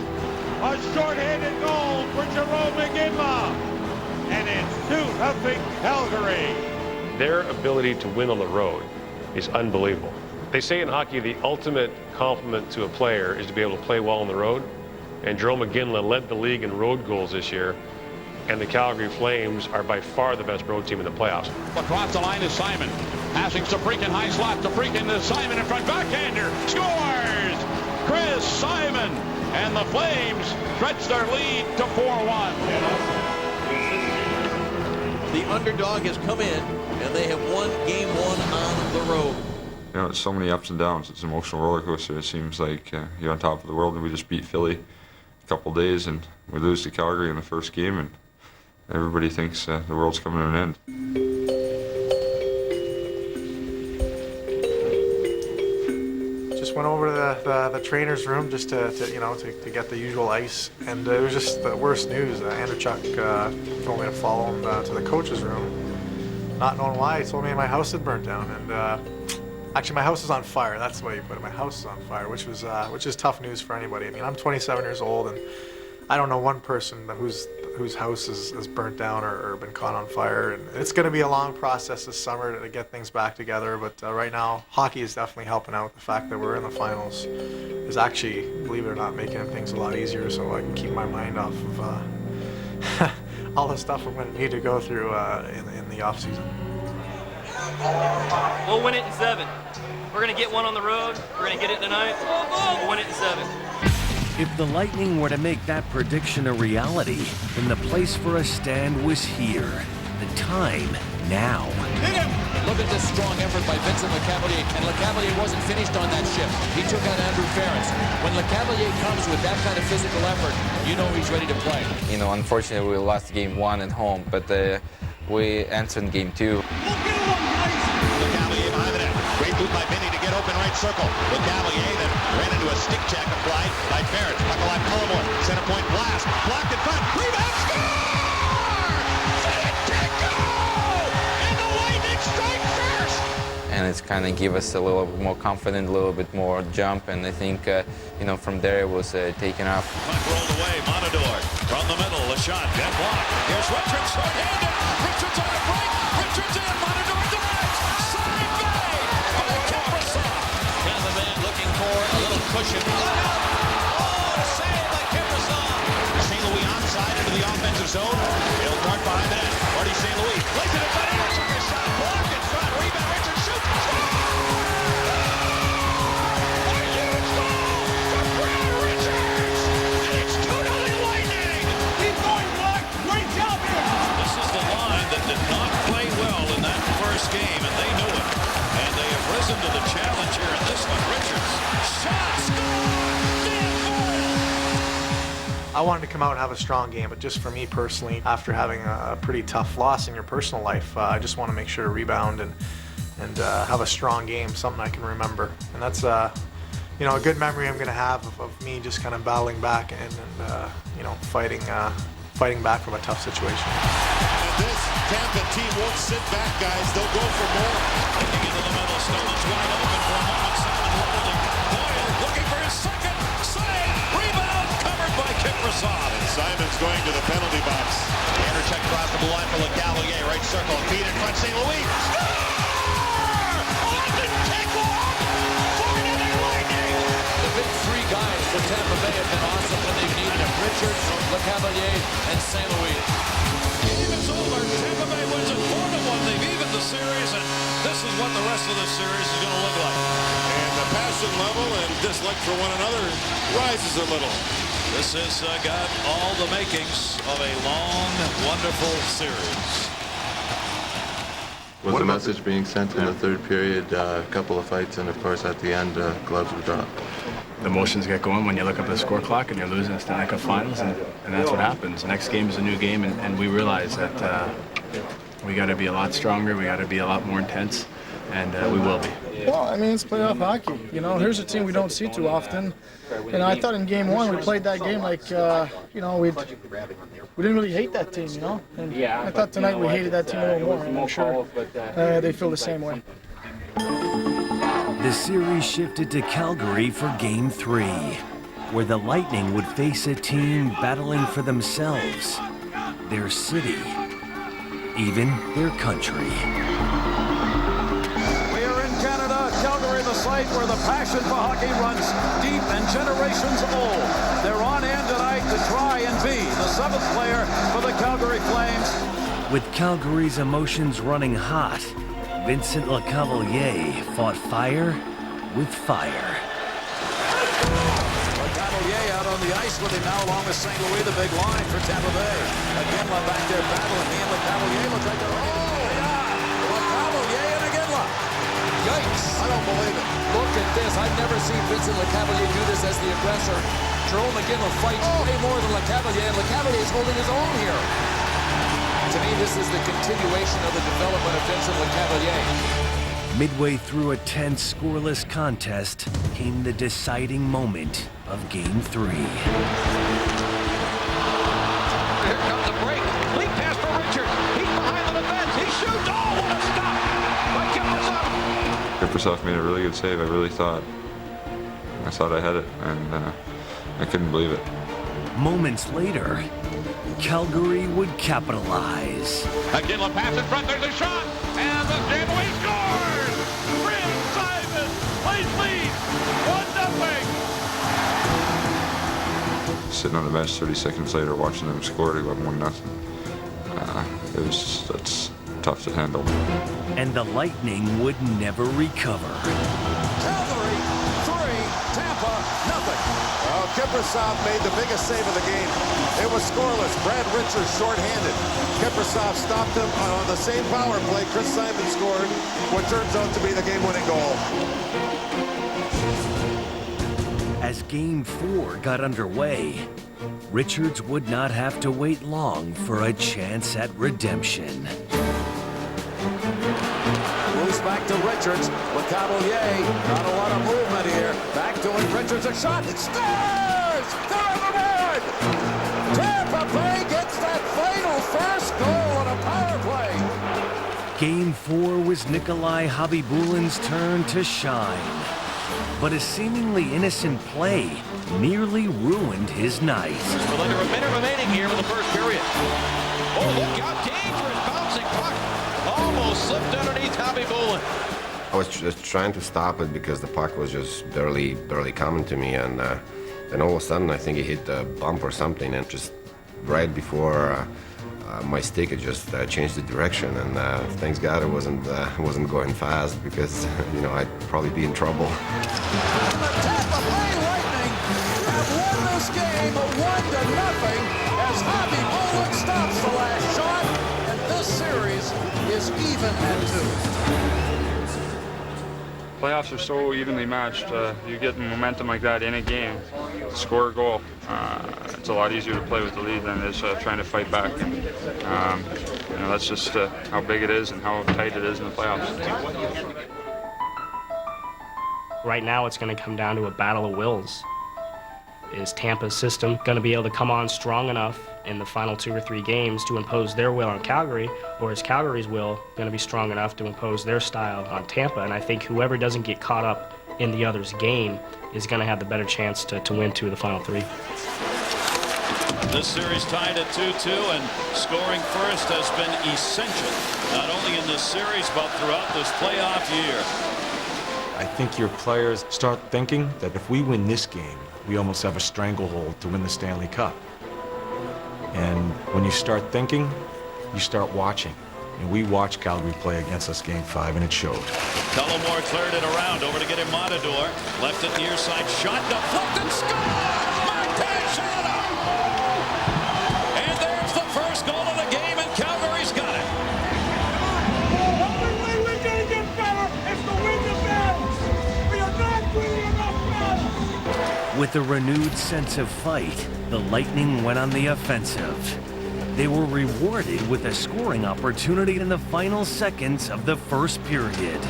A short-handed goal for Jerome Iginla, and it's 2-0 Calgary. Their ability to win on the road is unbelievable. They say in hockey the ultimate compliment to a player is to be able to play well on the road. And Jerome Iginla led the league in road goals this year. And the Calgary Flames are by far the best road team in the playoffs. Across the line is Simon. Passing to Freakin, high slot to Freakin to Simon in front. Backhander scores! Chris Simon. And the Flames stretch their lead to 4-1. The underdog has come in, and they have won Game 1 on the road. You know, it's so many ups and downs. It's an emotional roller coaster. It seems like you're on top of the world, and we just beat Philly a couple days, and we lose to Calgary in the first game, and everybody thinks the world's coming to an end. Just went over to the trainer's room just to get the usual ice, and it was just the worst news. Andrew Chuck told me to follow him to the coach's room. Not knowing why, he told me my house had burnt down, and actually my house is on fire. That's the way you put it. My house is on fire, which is tough news for anybody. I mean, I'm 27 years old, and I don't know one person whose house is burnt down or been caught on fire. And it's going to be a long process this summer to get things back together. But right now, hockey is definitely helping out. The fact that we're in the finals is actually, believe it or not, making things a lot easier, so I can keep my mind off of all the stuff I'm going to need to go through in the off season. We'll win it in 7. We're going to get one on the road. We're going to get it tonight. We'll win it in 7. If the Lightning were to make that prediction a reality, then the place for a stand was here. The time, now. Look at this strong effort by Vincent Lecavalier, and Lecavalier wasn't finished on that shift. He took out Andrew Ferris. When Lecavalier comes with that kind of physical effort, you know he's ready to play. You know, unfortunately, we lost Game 1 at home, but we answered Game 2. Lecavalier behind the net. Great move by Vinny to get open right circle. Lecavalier then ran into a stick check applied by Ferris. Puck alive, Cullimore. Center point blast. Blocked in front. Rebound, score! Santecco! And the Lightning strike first! And it's kind of give us a little bit more confidence, a little bit more jump, and I think, you know, from there it was taken off. Puck rolled away, Montador from the middle, a shot, dead block. Here's Richards, short-handed. Richards on the break. Richards in, Montador denies. Side bag by Kiprusoff. Tampa Bay looking for a little cushion. Oh, save by Kiprusoff. St. Louis onside into the offensive zone. It'll mark behind the net. Marty St. Louis plays it in front. Anderson, a shot blocked in front. Rebound, Richards shoots. Game, and they knew it, and they have risen to the challenge here in this one. Richards, shot, score! I wanted to come out and have a strong game, but just for me personally, after having a pretty tough loss in your personal life, I just want to make sure to rebound and have a strong game, something I can remember. And that's you know, a good memory I'm going to have of me just kind of battling back and you know, fighting back from a tough situation. And this Tampa team won't sit back, guys. They'll go for more. Looking into the middle, Stone's wide open for a moment. Simon holding. Doyle looking for his second. Save! Rebound covered by Kiprasov. And Simon's going to the penalty box. Andrew check across the blue line for Lecavalier. Right circle. Feed in front. St. Louis. Score! On the cakewalk for another Lightning. The big three guys for Tampa Bay have been awesome when they've needed them. Richards, Lecavalier, and St. Louis. Game is over. Tampa Bay wins it 4-1. They've evened the series, and this is what the rest of the series is going to look like. And the passion level and dislike for one another rises a little. This has got all the makings of a long, wonderful series. Was the message being sent in the third period? A couple of fights, and of course at the end, gloves were dropped. The emotions get going when you look up the score clock and you're losing the Stanley Cup Finals, and that's what happens. The next game is a new game, and we realize that we got to be a lot stronger, we got to be a lot more intense, and we will be. Well, I mean, it's playoff hockey. You know, here's a team we don't see too often. And I thought in game one we played that game like, you know, we didn't really hate that team, you know. And I thought tonight we hated that team a little more, and I'm sure they feel the same way. The series shifted to Calgary for Game 3, where the Lightning would face a team battling for themselves, their city, even their country. We are in Canada, Calgary, the site where the passion for hockey runs deep and generations old. They're on hand tonight to try and be the seventh player for the Calgary Flames. With Calgary's emotions running hot, Vincent Lecavalier fought fire with fire. Lecavalier out on the ice with him now along with St. Louis, the big line for Tampa Bay. Iginla back there battling. He and Lecavalier look like they're Lecavalier and Iginla. Yikes! I don't believe it. Look at this. I've never seen Vincent Lecavalier do this as the aggressor. Jerome McGinley fights way more than Lecavalier, and Lecavalier is holding his own here. To me, this is the continuation of the development of Vincent Lecavalier. Midway through a tense, scoreless contest came the deciding moment of Game 3. Here comes the break. Leap pass for Richards. He's behind the defense. He shoots. Oh, what a stop by Kiprasov. Kiprasov made a really good save. I thought I had it, and I couldn't believe it. Moments later, Calgary would capitalize. Again, La pass in front. There's a shot. And the St. Louis scores. Bryn Simon plays lead. 1-0. Sitting on the bench 30 seconds later, watching them score to go up 1-0. That's tough to handle. And the Lightning would never recover. Calgary 3, Tampa nothing. Well, Kiprasov made the biggest save of the game. It was scoreless. Brad Richards shorthanded. Kiprasov stopped him on the same power play. Chris Simon scored what turns out to be the game-winning goal. As Game 4 got underway, Richards would not have to wait long for a chance at redemption. Moves back to Richards. Lecavalier, not a lot of movement here. Back to it. Richards, a shot. It scores! They're on the board! Tampa Bay gets that final first goal on a power play. Game 4 was Nikolai Khabibulin's turn to shine. But a seemingly innocent play nearly ruined his night. With under a minute remaining here in the first period. Oh, look out, dangerous bouncing puck. Almost slipped underneath Khabibulin. I was just trying to stop it because the puck was just barely coming to me, and then all of a sudden I think it hit a bump or something, and just right before my stick, it just changed the direction, and thanks God it wasn't going fast, because you know, I'd probably be in trouble. And the Tampa Bay Lightning have won this game 1-0 as Khabibulin stops the last shot, and this series is even at 2. Playoffs are so evenly matched. You get momentum like that in a game, score a goal. It's a lot easier to play with the lead than it is trying to fight back. You know, that's just how big it is and how tight it is in the playoffs. Right now, it's going to come down to a battle of wills. Is Tampa's system going to be able to come on strong enough in the final 2 or 3 games to impose their will on Calgary, or is Calgary's will going to be strong enough to impose their style on Tampa? And I think whoever doesn't get caught up in the other's game is going to have the better chance to win 2 of the final 3. This series tied at 2-2, and scoring first has been essential, not only in this series, but throughout this playoff year. I think your players start thinking that if we win this game, we almost have a stranglehold to win the Stanley Cup. And when you start thinking, you start watching. And we watched Calgary play against us Game 5, and it showed. Tullamore cleared it around, over to get him Matador. Left it near side, shot, deflected, score! And there's the first goal of the game, and Calgary's got it. With a renewed sense of fight, the Lightning went on the offensive. They were rewarded with a scoring opportunity in the final seconds of the first period.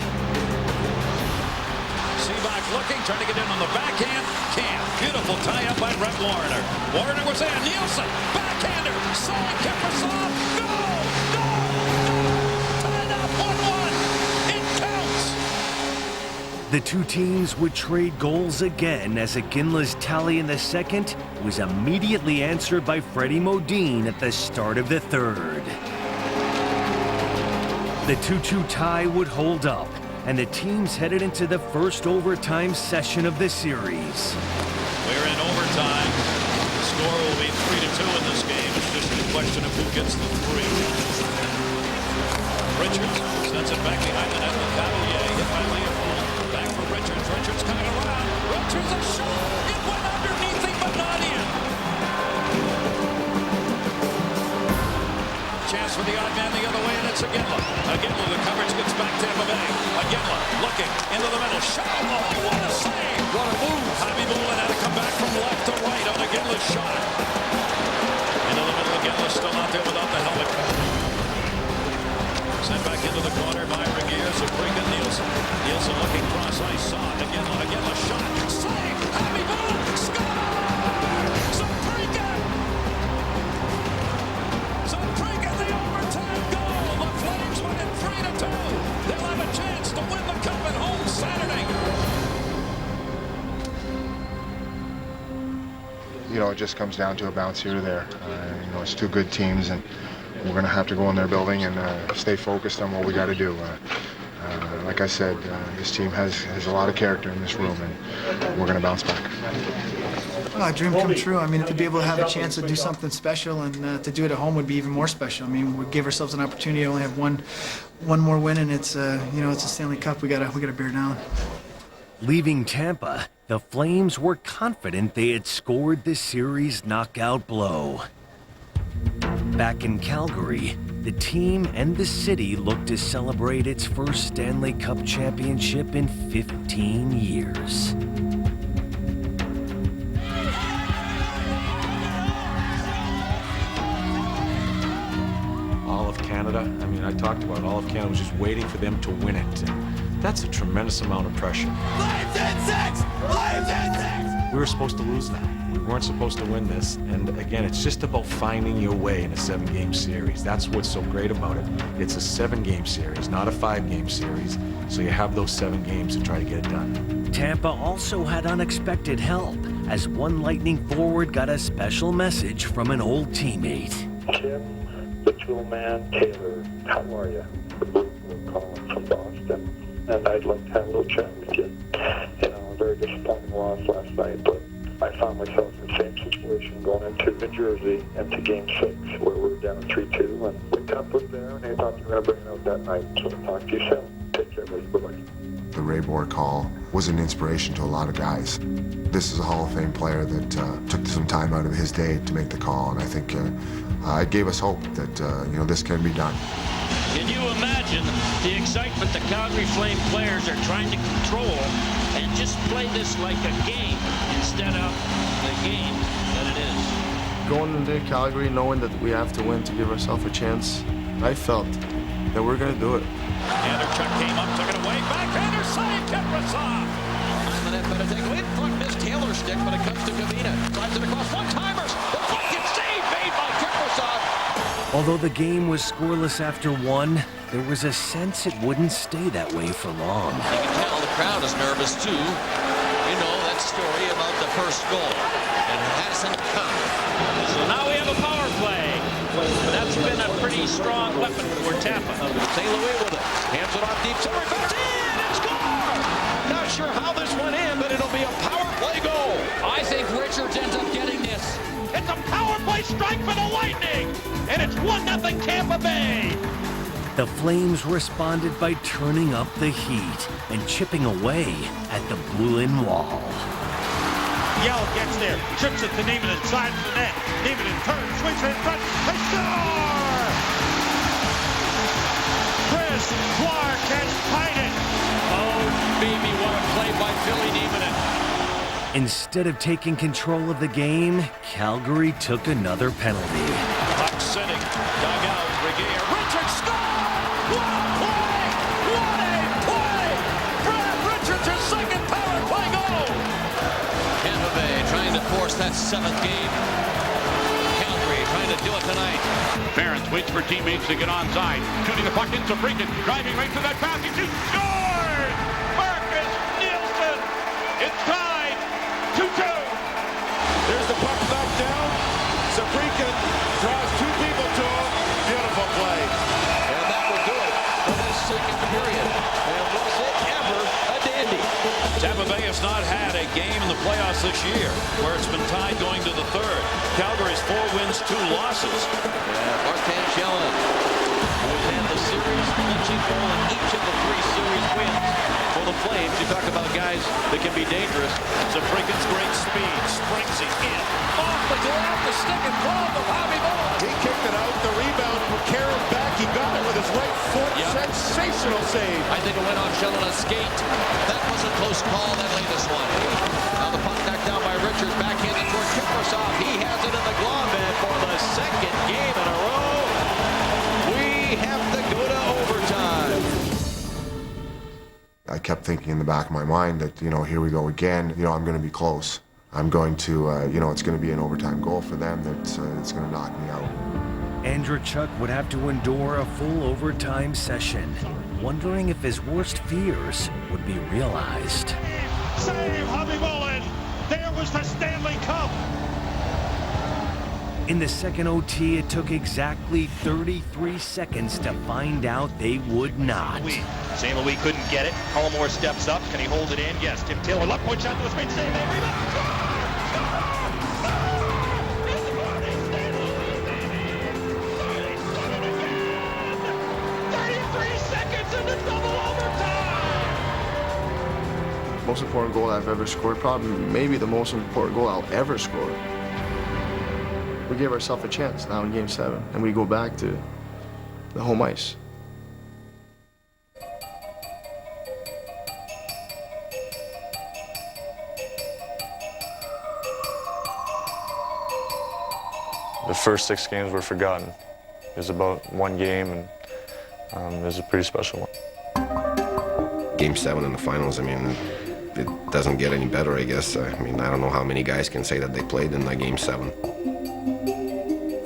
Seaback looking, trying to get in on the backhand. Can't. Beautiful tie-up by Brett Warner. Warner was in. Nielsen, backhander. Side, Kiprusoff. No! Tied up 1-1. It counts. The two teams would trade goals again as Iginla's tally in the second was immediately answered by Freddie Modin at the start of the third. The 2-2 tie would hold up, and the teams headed into the first overtime session of the series. We're in overtime. The score will be 3-2 in this game. It's just a question of who gets the 3. Richards sends it back behind the net. Lecavalier hit by Leopold. Back for Richards. Richards coming around. Richards a shot. It went underneath him, but not in. Chance for the odd man the other way, and it's Iginla. Iginla, the coverage gets back Tampa Bay. Iginla looking into the middle. Shot. Oh, what a save. What a move. Khabibulin had to come back from left to right on Iginla's shot. Into the middle. Iginla still out there without the helmet. Sent back into the corner by Regier, Zapriga, Nielsen. Nielsen looking cross ice, saw it. Iginla shot. Save! Khabibulin! Score! Zapriga! Zapriga, the overtime goal! The Flames win it 3-2. They'll have a chance to win the cup at home Saturday. You know, it just comes down to a bounce here or there. You know, it's two good teams, and we're going to have to go in their building and stay focused on what we got to do. Like I said, this team has a lot of character in this room, and we're going to bounce back. Well, a dream come true. I mean, to be able to have a chance to do something special and to do it at home would be even more special. I mean, we give ourselves an opportunity to only have one more win, and it's you know, it's a Stanley Cup. We gotta bear down. Leaving Tampa, the Flames were confident they had scored the series knockout blow. Back in Calgary, the team and the city looked to celebrate its first Stanley Cup championship in 15 years. All of Canada, I mean, I talked about all of Canada was just waiting for them to win it. And that's a tremendous amount of pressure. Flames in 6! Flames in 6! We were supposed to lose now. We weren't supposed to win this. And again, it's just about finding your way in a 7-game series. That's what's so great about it. It's a 7-game series, not a 5-game series. So you have those 7 games to try to get it done. Tampa also had unexpected help as one Lightning forward got a special message from an old teammate. Tim, the tool man, Taylor, how are you? We're calling from Boston, and I'd like to have a little chat with you. You know, a very disappointing loss last night, but I found myself in the same situation going into New Jersey, into Game 6, where we were down 3-2, and the cup was there, and I thought you were going to bring it out that night. So I'll talk to you soon. Take care, buddy. Bye-bye. The Ray Borg call was an inspiration to a lot of guys. This is a Hall of Fame player that took some time out of his day to make the call, and I think it gave us hope that you know, this can be done. Can you imagine the excitement the Calgary Flame players are trying to control and just play this like a game instead of the game that it is? Going into Calgary knowing that we have to win to give ourselves a chance, I felt that we're going to do it. Andrechuk came up, took it away, backhander save, Kiprusoff! hit, but it comes to Gavina. Drives it across one-timers. The bucket save made by Kiprusoff. Although the game was scoreless after one, there was a sense it wouldn't stay that way for long. You can tell the crowd is nervous too. You know that story about the first goal, and it hasn't come. So now we have a power play. That's been a pretty strong weapon for Tampa. St. Louis with it. Hands it off deep center. It's in and score! Not sure how this went in, but it'll be a power play goal. I think Richards ends up getting this. It's a power play strike for the Lightning, and it's 1-0 Tampa Bay. The Flames responded by turning up the heat and chipping away at the blue-in wall. Yell gets there, chips it to Neiman inside of the net. Neiman turns, swings it in front, they score! Chris Clark has tied it. Oh, baby, what a play by Philly Neiman. Instead of taking control of the game, Calgary took another penalty. Puck sitting, dug out, Regier, Richards score! What a play! What a play! Brad Richards, his second power play goal! Tampa Bay trying to force that 7th game. Calgary trying to do it tonight. Barons waits for teammates to get onside. Shooting the puck into Freakin, driving right to that pass. He shoots, scores! Marcus Nielsen! It's tied 2-2. There's the puck knocked down. Safrican draws two people to him. Beautiful play. And that will do it for this second period. And was it ever a dandy? Tampa Bay has not had a game in the playoffs this year where it's been tied going to the third. Calgary's 4 wins, 2 losses. And Martin Challen, who has had the series clinching goal in each of the 3 series wins for the Flames. You talk about guys that can be dangerous. Safrican's great speed springs it in. Off the glove, the stick and glove of Khabibulin. He kicked it out. The rebound from Karen back. He got it with his right foot. Yep. Sensational save. I think it went off Challen's skate. That was a close call, that latest one. Now the puck knocked down by Richards. Backhanded toward Kiprusoff. He has it in the glove, and for the second game in a row, we have to go to overtime. I kept thinking in the back of my mind that, here we go again. I'm going to be close. I'm going to, it's going to be an overtime goal for them that's it's going to knock me out. Andreychuk would have to endure a full overtime session, wondering if his worst fears would be realized. Save Khabibulin. There was the Stanley Cup. In the second OT, it took exactly 33 seconds to find out they would not. St. Louis couldn't get it. Cullimore steps up. Can he hold it in? Yes. Tim Taylor, left point shot to a screen. Save and rebound. 33 seconds into double overtime. Most important goal I've ever scored, probably maybe the most important goal I'll ever score. We gave ourselves a chance now in Game 7, and we go back to the home ice. The first 6 games were forgotten. It was about one game, and it was a pretty special one. Game 7 in the finals, it doesn't get any better, I guess. I don't know how many guys can say that they played in that Game 7.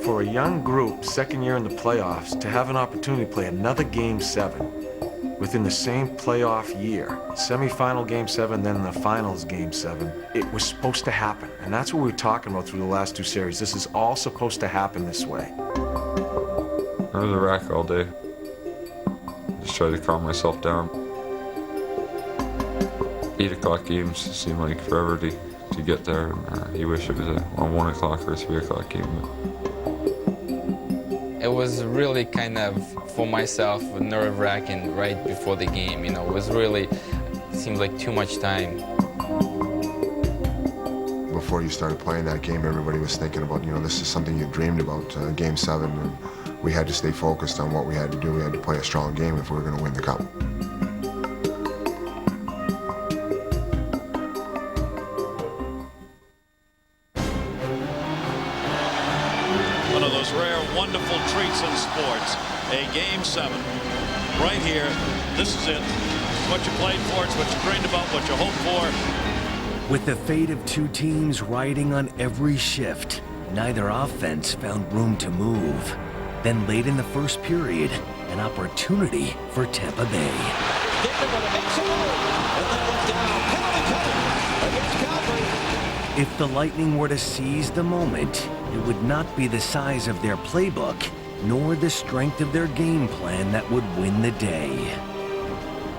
For a young group, second year in the playoffs, to have an opportunity to play another Game 7 within the same playoff year, semifinal Game 7, then the finals Game 7, it was supposed to happen. And that's what we were talking about through the last 2 series. This is all supposed to happen this way. I was a rack all day. Just tried to calm myself down. 8 o'clock games seem like forever to get there. You wish it was a 1 o'clock or a 3 o'clock game. It was really kind of, for myself, nerve-wracking right before the game. It was really, seemed like too much time. Before you started playing that game, everybody was thinking about, this is something you dreamed about, Game 7, and we had to stay focused on what we had to do. We had to play a strong game if we were going to win the cup. One of those rare, wonderful treats in sports. A Game 7. Right here. This is it. It's what you played for. It's what you dreamed about, what you hoped for. With the fate of two teams riding on every shift, neither offense found room to move. Then late in the first period, an opportunity for Tampa Bay. If the Lightning were to seize the moment, it would not be the size of their playbook, nor the strength of their game plan that would win the day.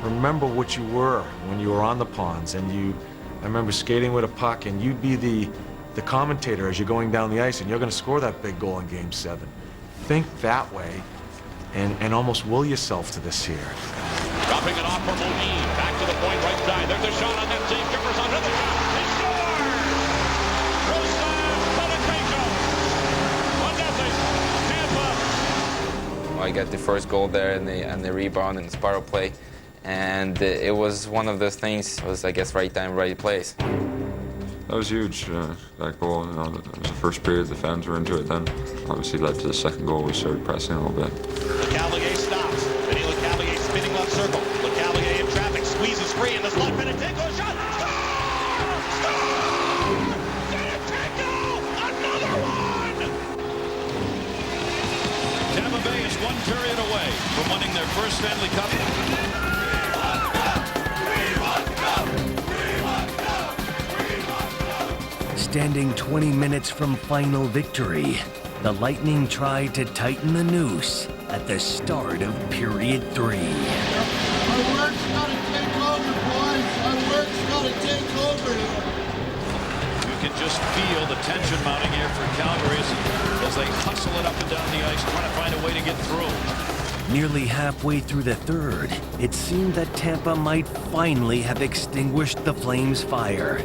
Remember what you were when you were on the ponds, and I remember skating with a puck, and you'd be the commentator as you're going down the ice, and you're gonna score that big goal in Game 7. Think that way, and almost will yourself to this here. Dropping it off for Modine. Back to the point, right side. There's a shot on that save. Kippers on another shot. He scores! Tampa. I got the first goal there and the rebound and the spiral play. And it was one of those things, it was, I guess, right time, right place. That was huge, that goal. You know, it was the first period, the fans were into it then. Obviously led to the second goal, we started pressing a little bit. Lecavalier stops. Vinny Lecavalier spinning left circle. Lecavalier in traffic, squeezes free in the slot. Benedetto shot. Score! Benedetto! Another one! Tampa Bay is one period away from winning their first Stanley Cup. Standing 20 minutes from final victory, the Lightning tried to tighten the noose at the start of period 3. Our work's gotta take over, boys. Our work's gotta take over. You can just feel the tension mounting here for Calgary as they hustle it up and down the ice, trying to find a way to get through. Nearly halfway through the third, it seemed that Tampa might finally have extinguished the Flames' fire.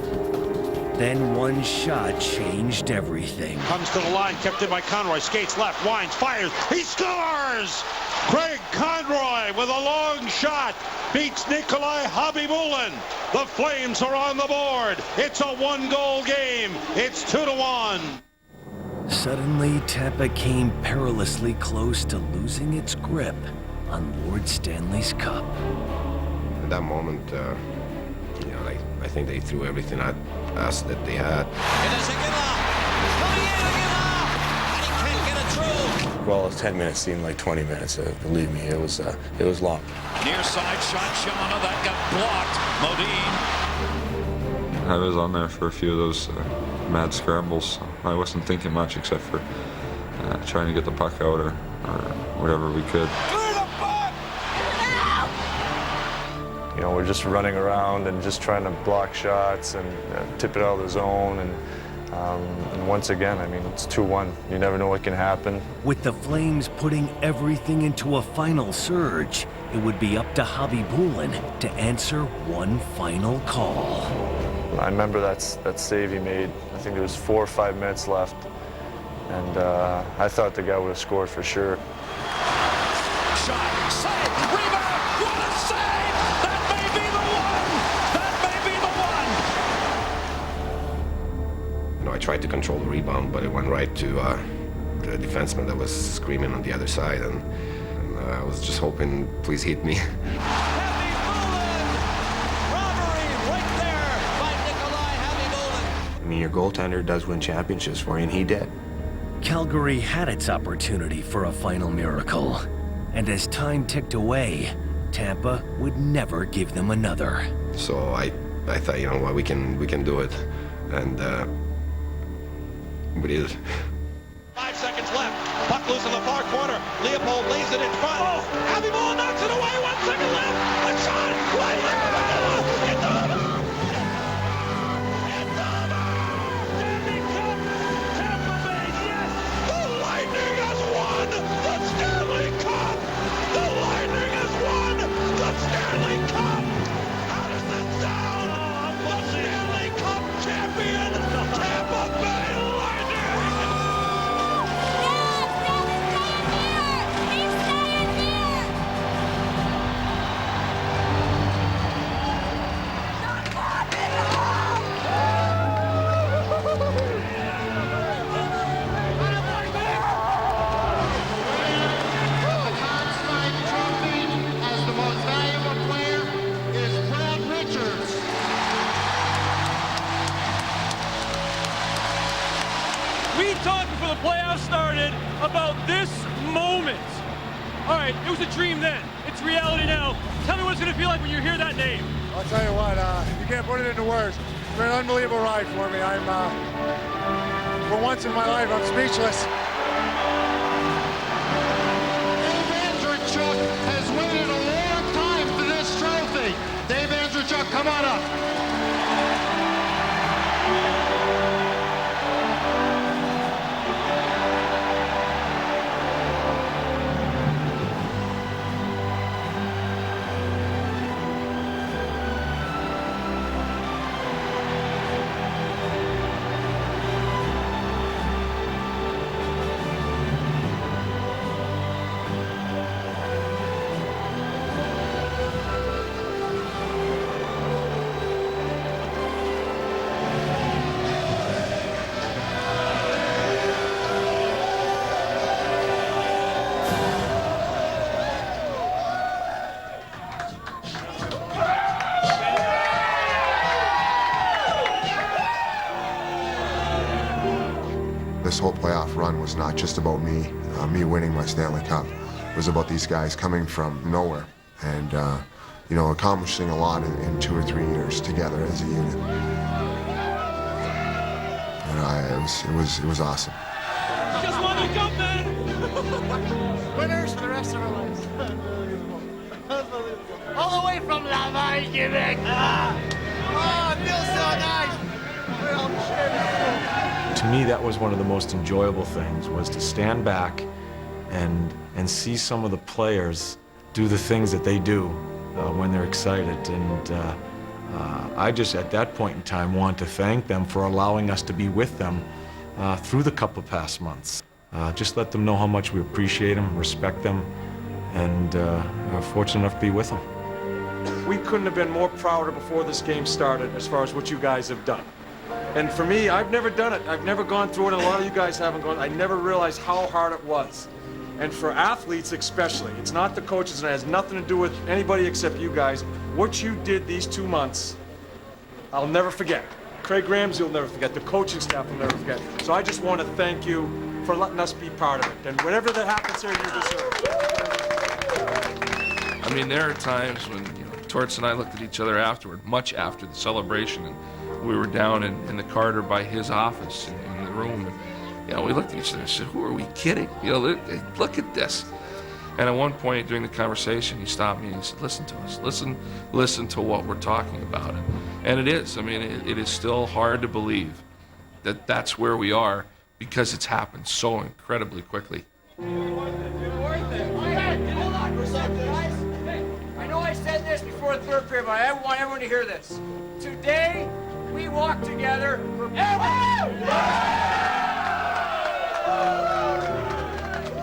Then one shot changed everything. Comes to the line, kept in by Conroy, skates left, winds, fires, he scores! Craig Conroy with a long shot beats Nikolai Khabibulin. The Flames are on the board. It's a one-goal game. It's 2-1. Suddenly, Tampa came perilously close to losing its grip on Lord Stanley's Cup. At that moment, I think they threw everything at us that they had. Well, 10 minutes seemed like 20 minutes. Believe me, it was long. Near side shot, Shimano, that got blocked. Modine. I was on there for a few of those mad scrambles. I wasn't thinking much except for trying to get the puck out or whatever we could. You know, we're just running around and just trying to block shots and tip it out of the zone. And once again, I mean, it's 2-1. You never know what can happen. With the Flames putting everything into a final surge, it would be up to Khabibulin to answer one final call. I remember that save he made. I think there was 4 or 5 minutes left. And I thought the guy would have scored for sure. Shot, save, rebound, what a save! That may be the one! That may be the one! You know, I tried to control the rebound, but it went right to the defenseman that was screaming on the other side, and I was just hoping, please hit me. I mean, your goaltender does win championships for you, and he did. Calgary had its opportunity for a final miracle, and as time ticked away, Tampa would never give them another. So I thought, you know what, we can do it, and we did. 5 seconds left. Puck loose in the far corner. Leopold lays it in front. Oh, Khabibulin knocks it away. 1 second left. A shot. Right there. It's over. It's over. Stanley Cup. Tampa Bay. Yes. The Lightning has won the Stanley Cup. The Lightning has won the Stanley Cup. How does this sound? The Stanley Cup champion, Tampa Bay Lightning. before the playoffs started about this moment. All right, it was a dream then. It's reality now. Tell me what it's going to feel like when you hear that name. I'll tell you what, you can't put it into words. It's been an unbelievable ride for me. For once in my life, I'm speechless. Andreychuk has waited a long time for this trophy. Dave Andreychuk, come on up. This whole playoff run was not just about me winning my Stanley Cup. It was about these guys coming from nowhere and, you know, accomplishing a lot in 2 or 3 years together as a unit. And it was awesome. Just won the cup, man! Winners for the rest of our lives. Unbelievable. Unbelievable. All the way from Laval, Quebec. Oh, it feels so nice. To me, that was one of the most enjoyable things, was to stand back and see some of the players do the things that they do when they're excited. And I just, at that point in time, want to thank them for allowing us to be with them through the couple of past months. Just let them know how much we appreciate them, respect them, and are fortunate enough to be with them. We couldn't have been more prouder before this game started as far as what you guys have done. And for me, I've never done it. I've never gone through it, and a lot of you guys haven't gone. I never realized how hard it was. And for athletes especially, it's not the coaches, and it has nothing to do with anybody except you guys. What you did these 2 months, I'll never forget. Craig Ramsey will never forget. The coaching staff will never forget. So I just want to thank you for letting us be part of it. And whatever that happens here, you deserve. I mean, there are times when, you know, Torts and I looked at each other afterward, much after the celebration, and we were down in the corridor by his office in the room, and, you know, we looked at each other and said, "Who are we kidding? You know, look at this." And at one point during the conversation, he stopped me and he said, "Listen to us. Listen to what we're talking about." And it is. I mean, it is still hard to believe that that's where we are, because it's happened so incredibly quickly. Hold on for a second, guys. Hey, I know I said this before the third period, but I want everyone to hear this. Today, we walk together forever.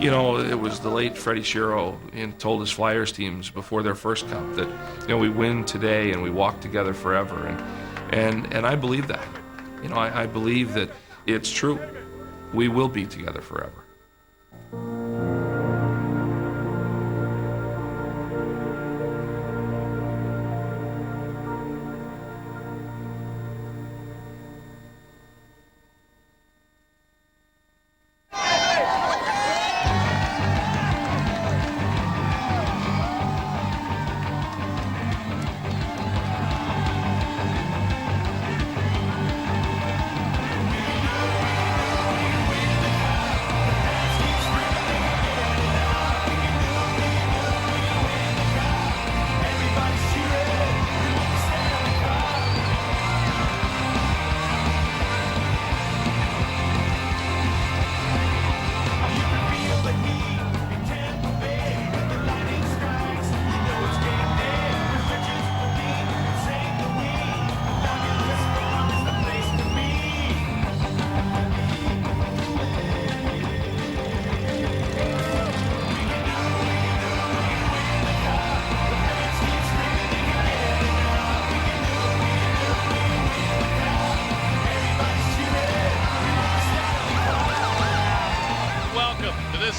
You know, it was the late Freddie Shero and told his Flyers teams before their first cup that, you know, we win today and we walk together forever. And I believe that. You know, I believe that it's true. We will be together forever.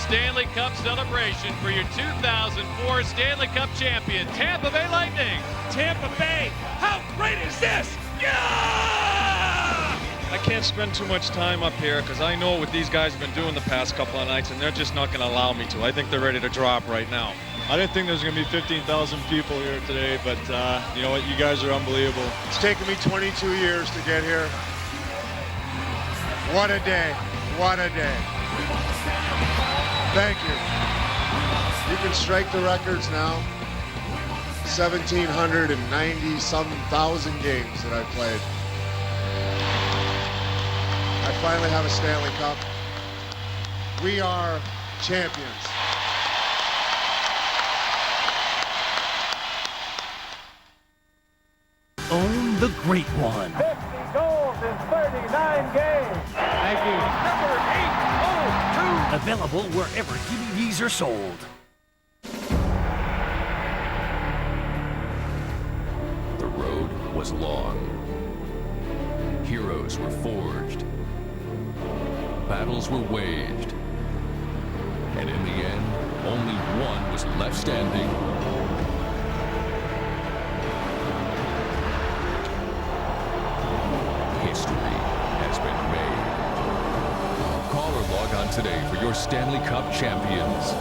Stanley Cup celebration for your 2004 Stanley Cup champion, Tampa Bay Lightning. Tampa Bay, how great is this? Yeah! I can't can't spend too much time up here because I know what these guys have been doing the past couple of nights, and they're just not going to allow me to. I think they're ready to drop right now. I didn't think there's going to be 15,000 people here today, but you know what? You guys are unbelievable. It's taken me 22 years to get here. What a day. What a day. Thank you. You can strike the records now. 1,790-some thousand games that I've played. I finally have a Stanley Cup. We are champions. Own the great one. 50 goals in 39 games. Thank you. Number 802. Available wherever DVDs are sold. The road was long. Heroes were forged. Battles were waged. And in the end, only one was left standing. History has been made. Call or log on today for your Stanley Cup champions.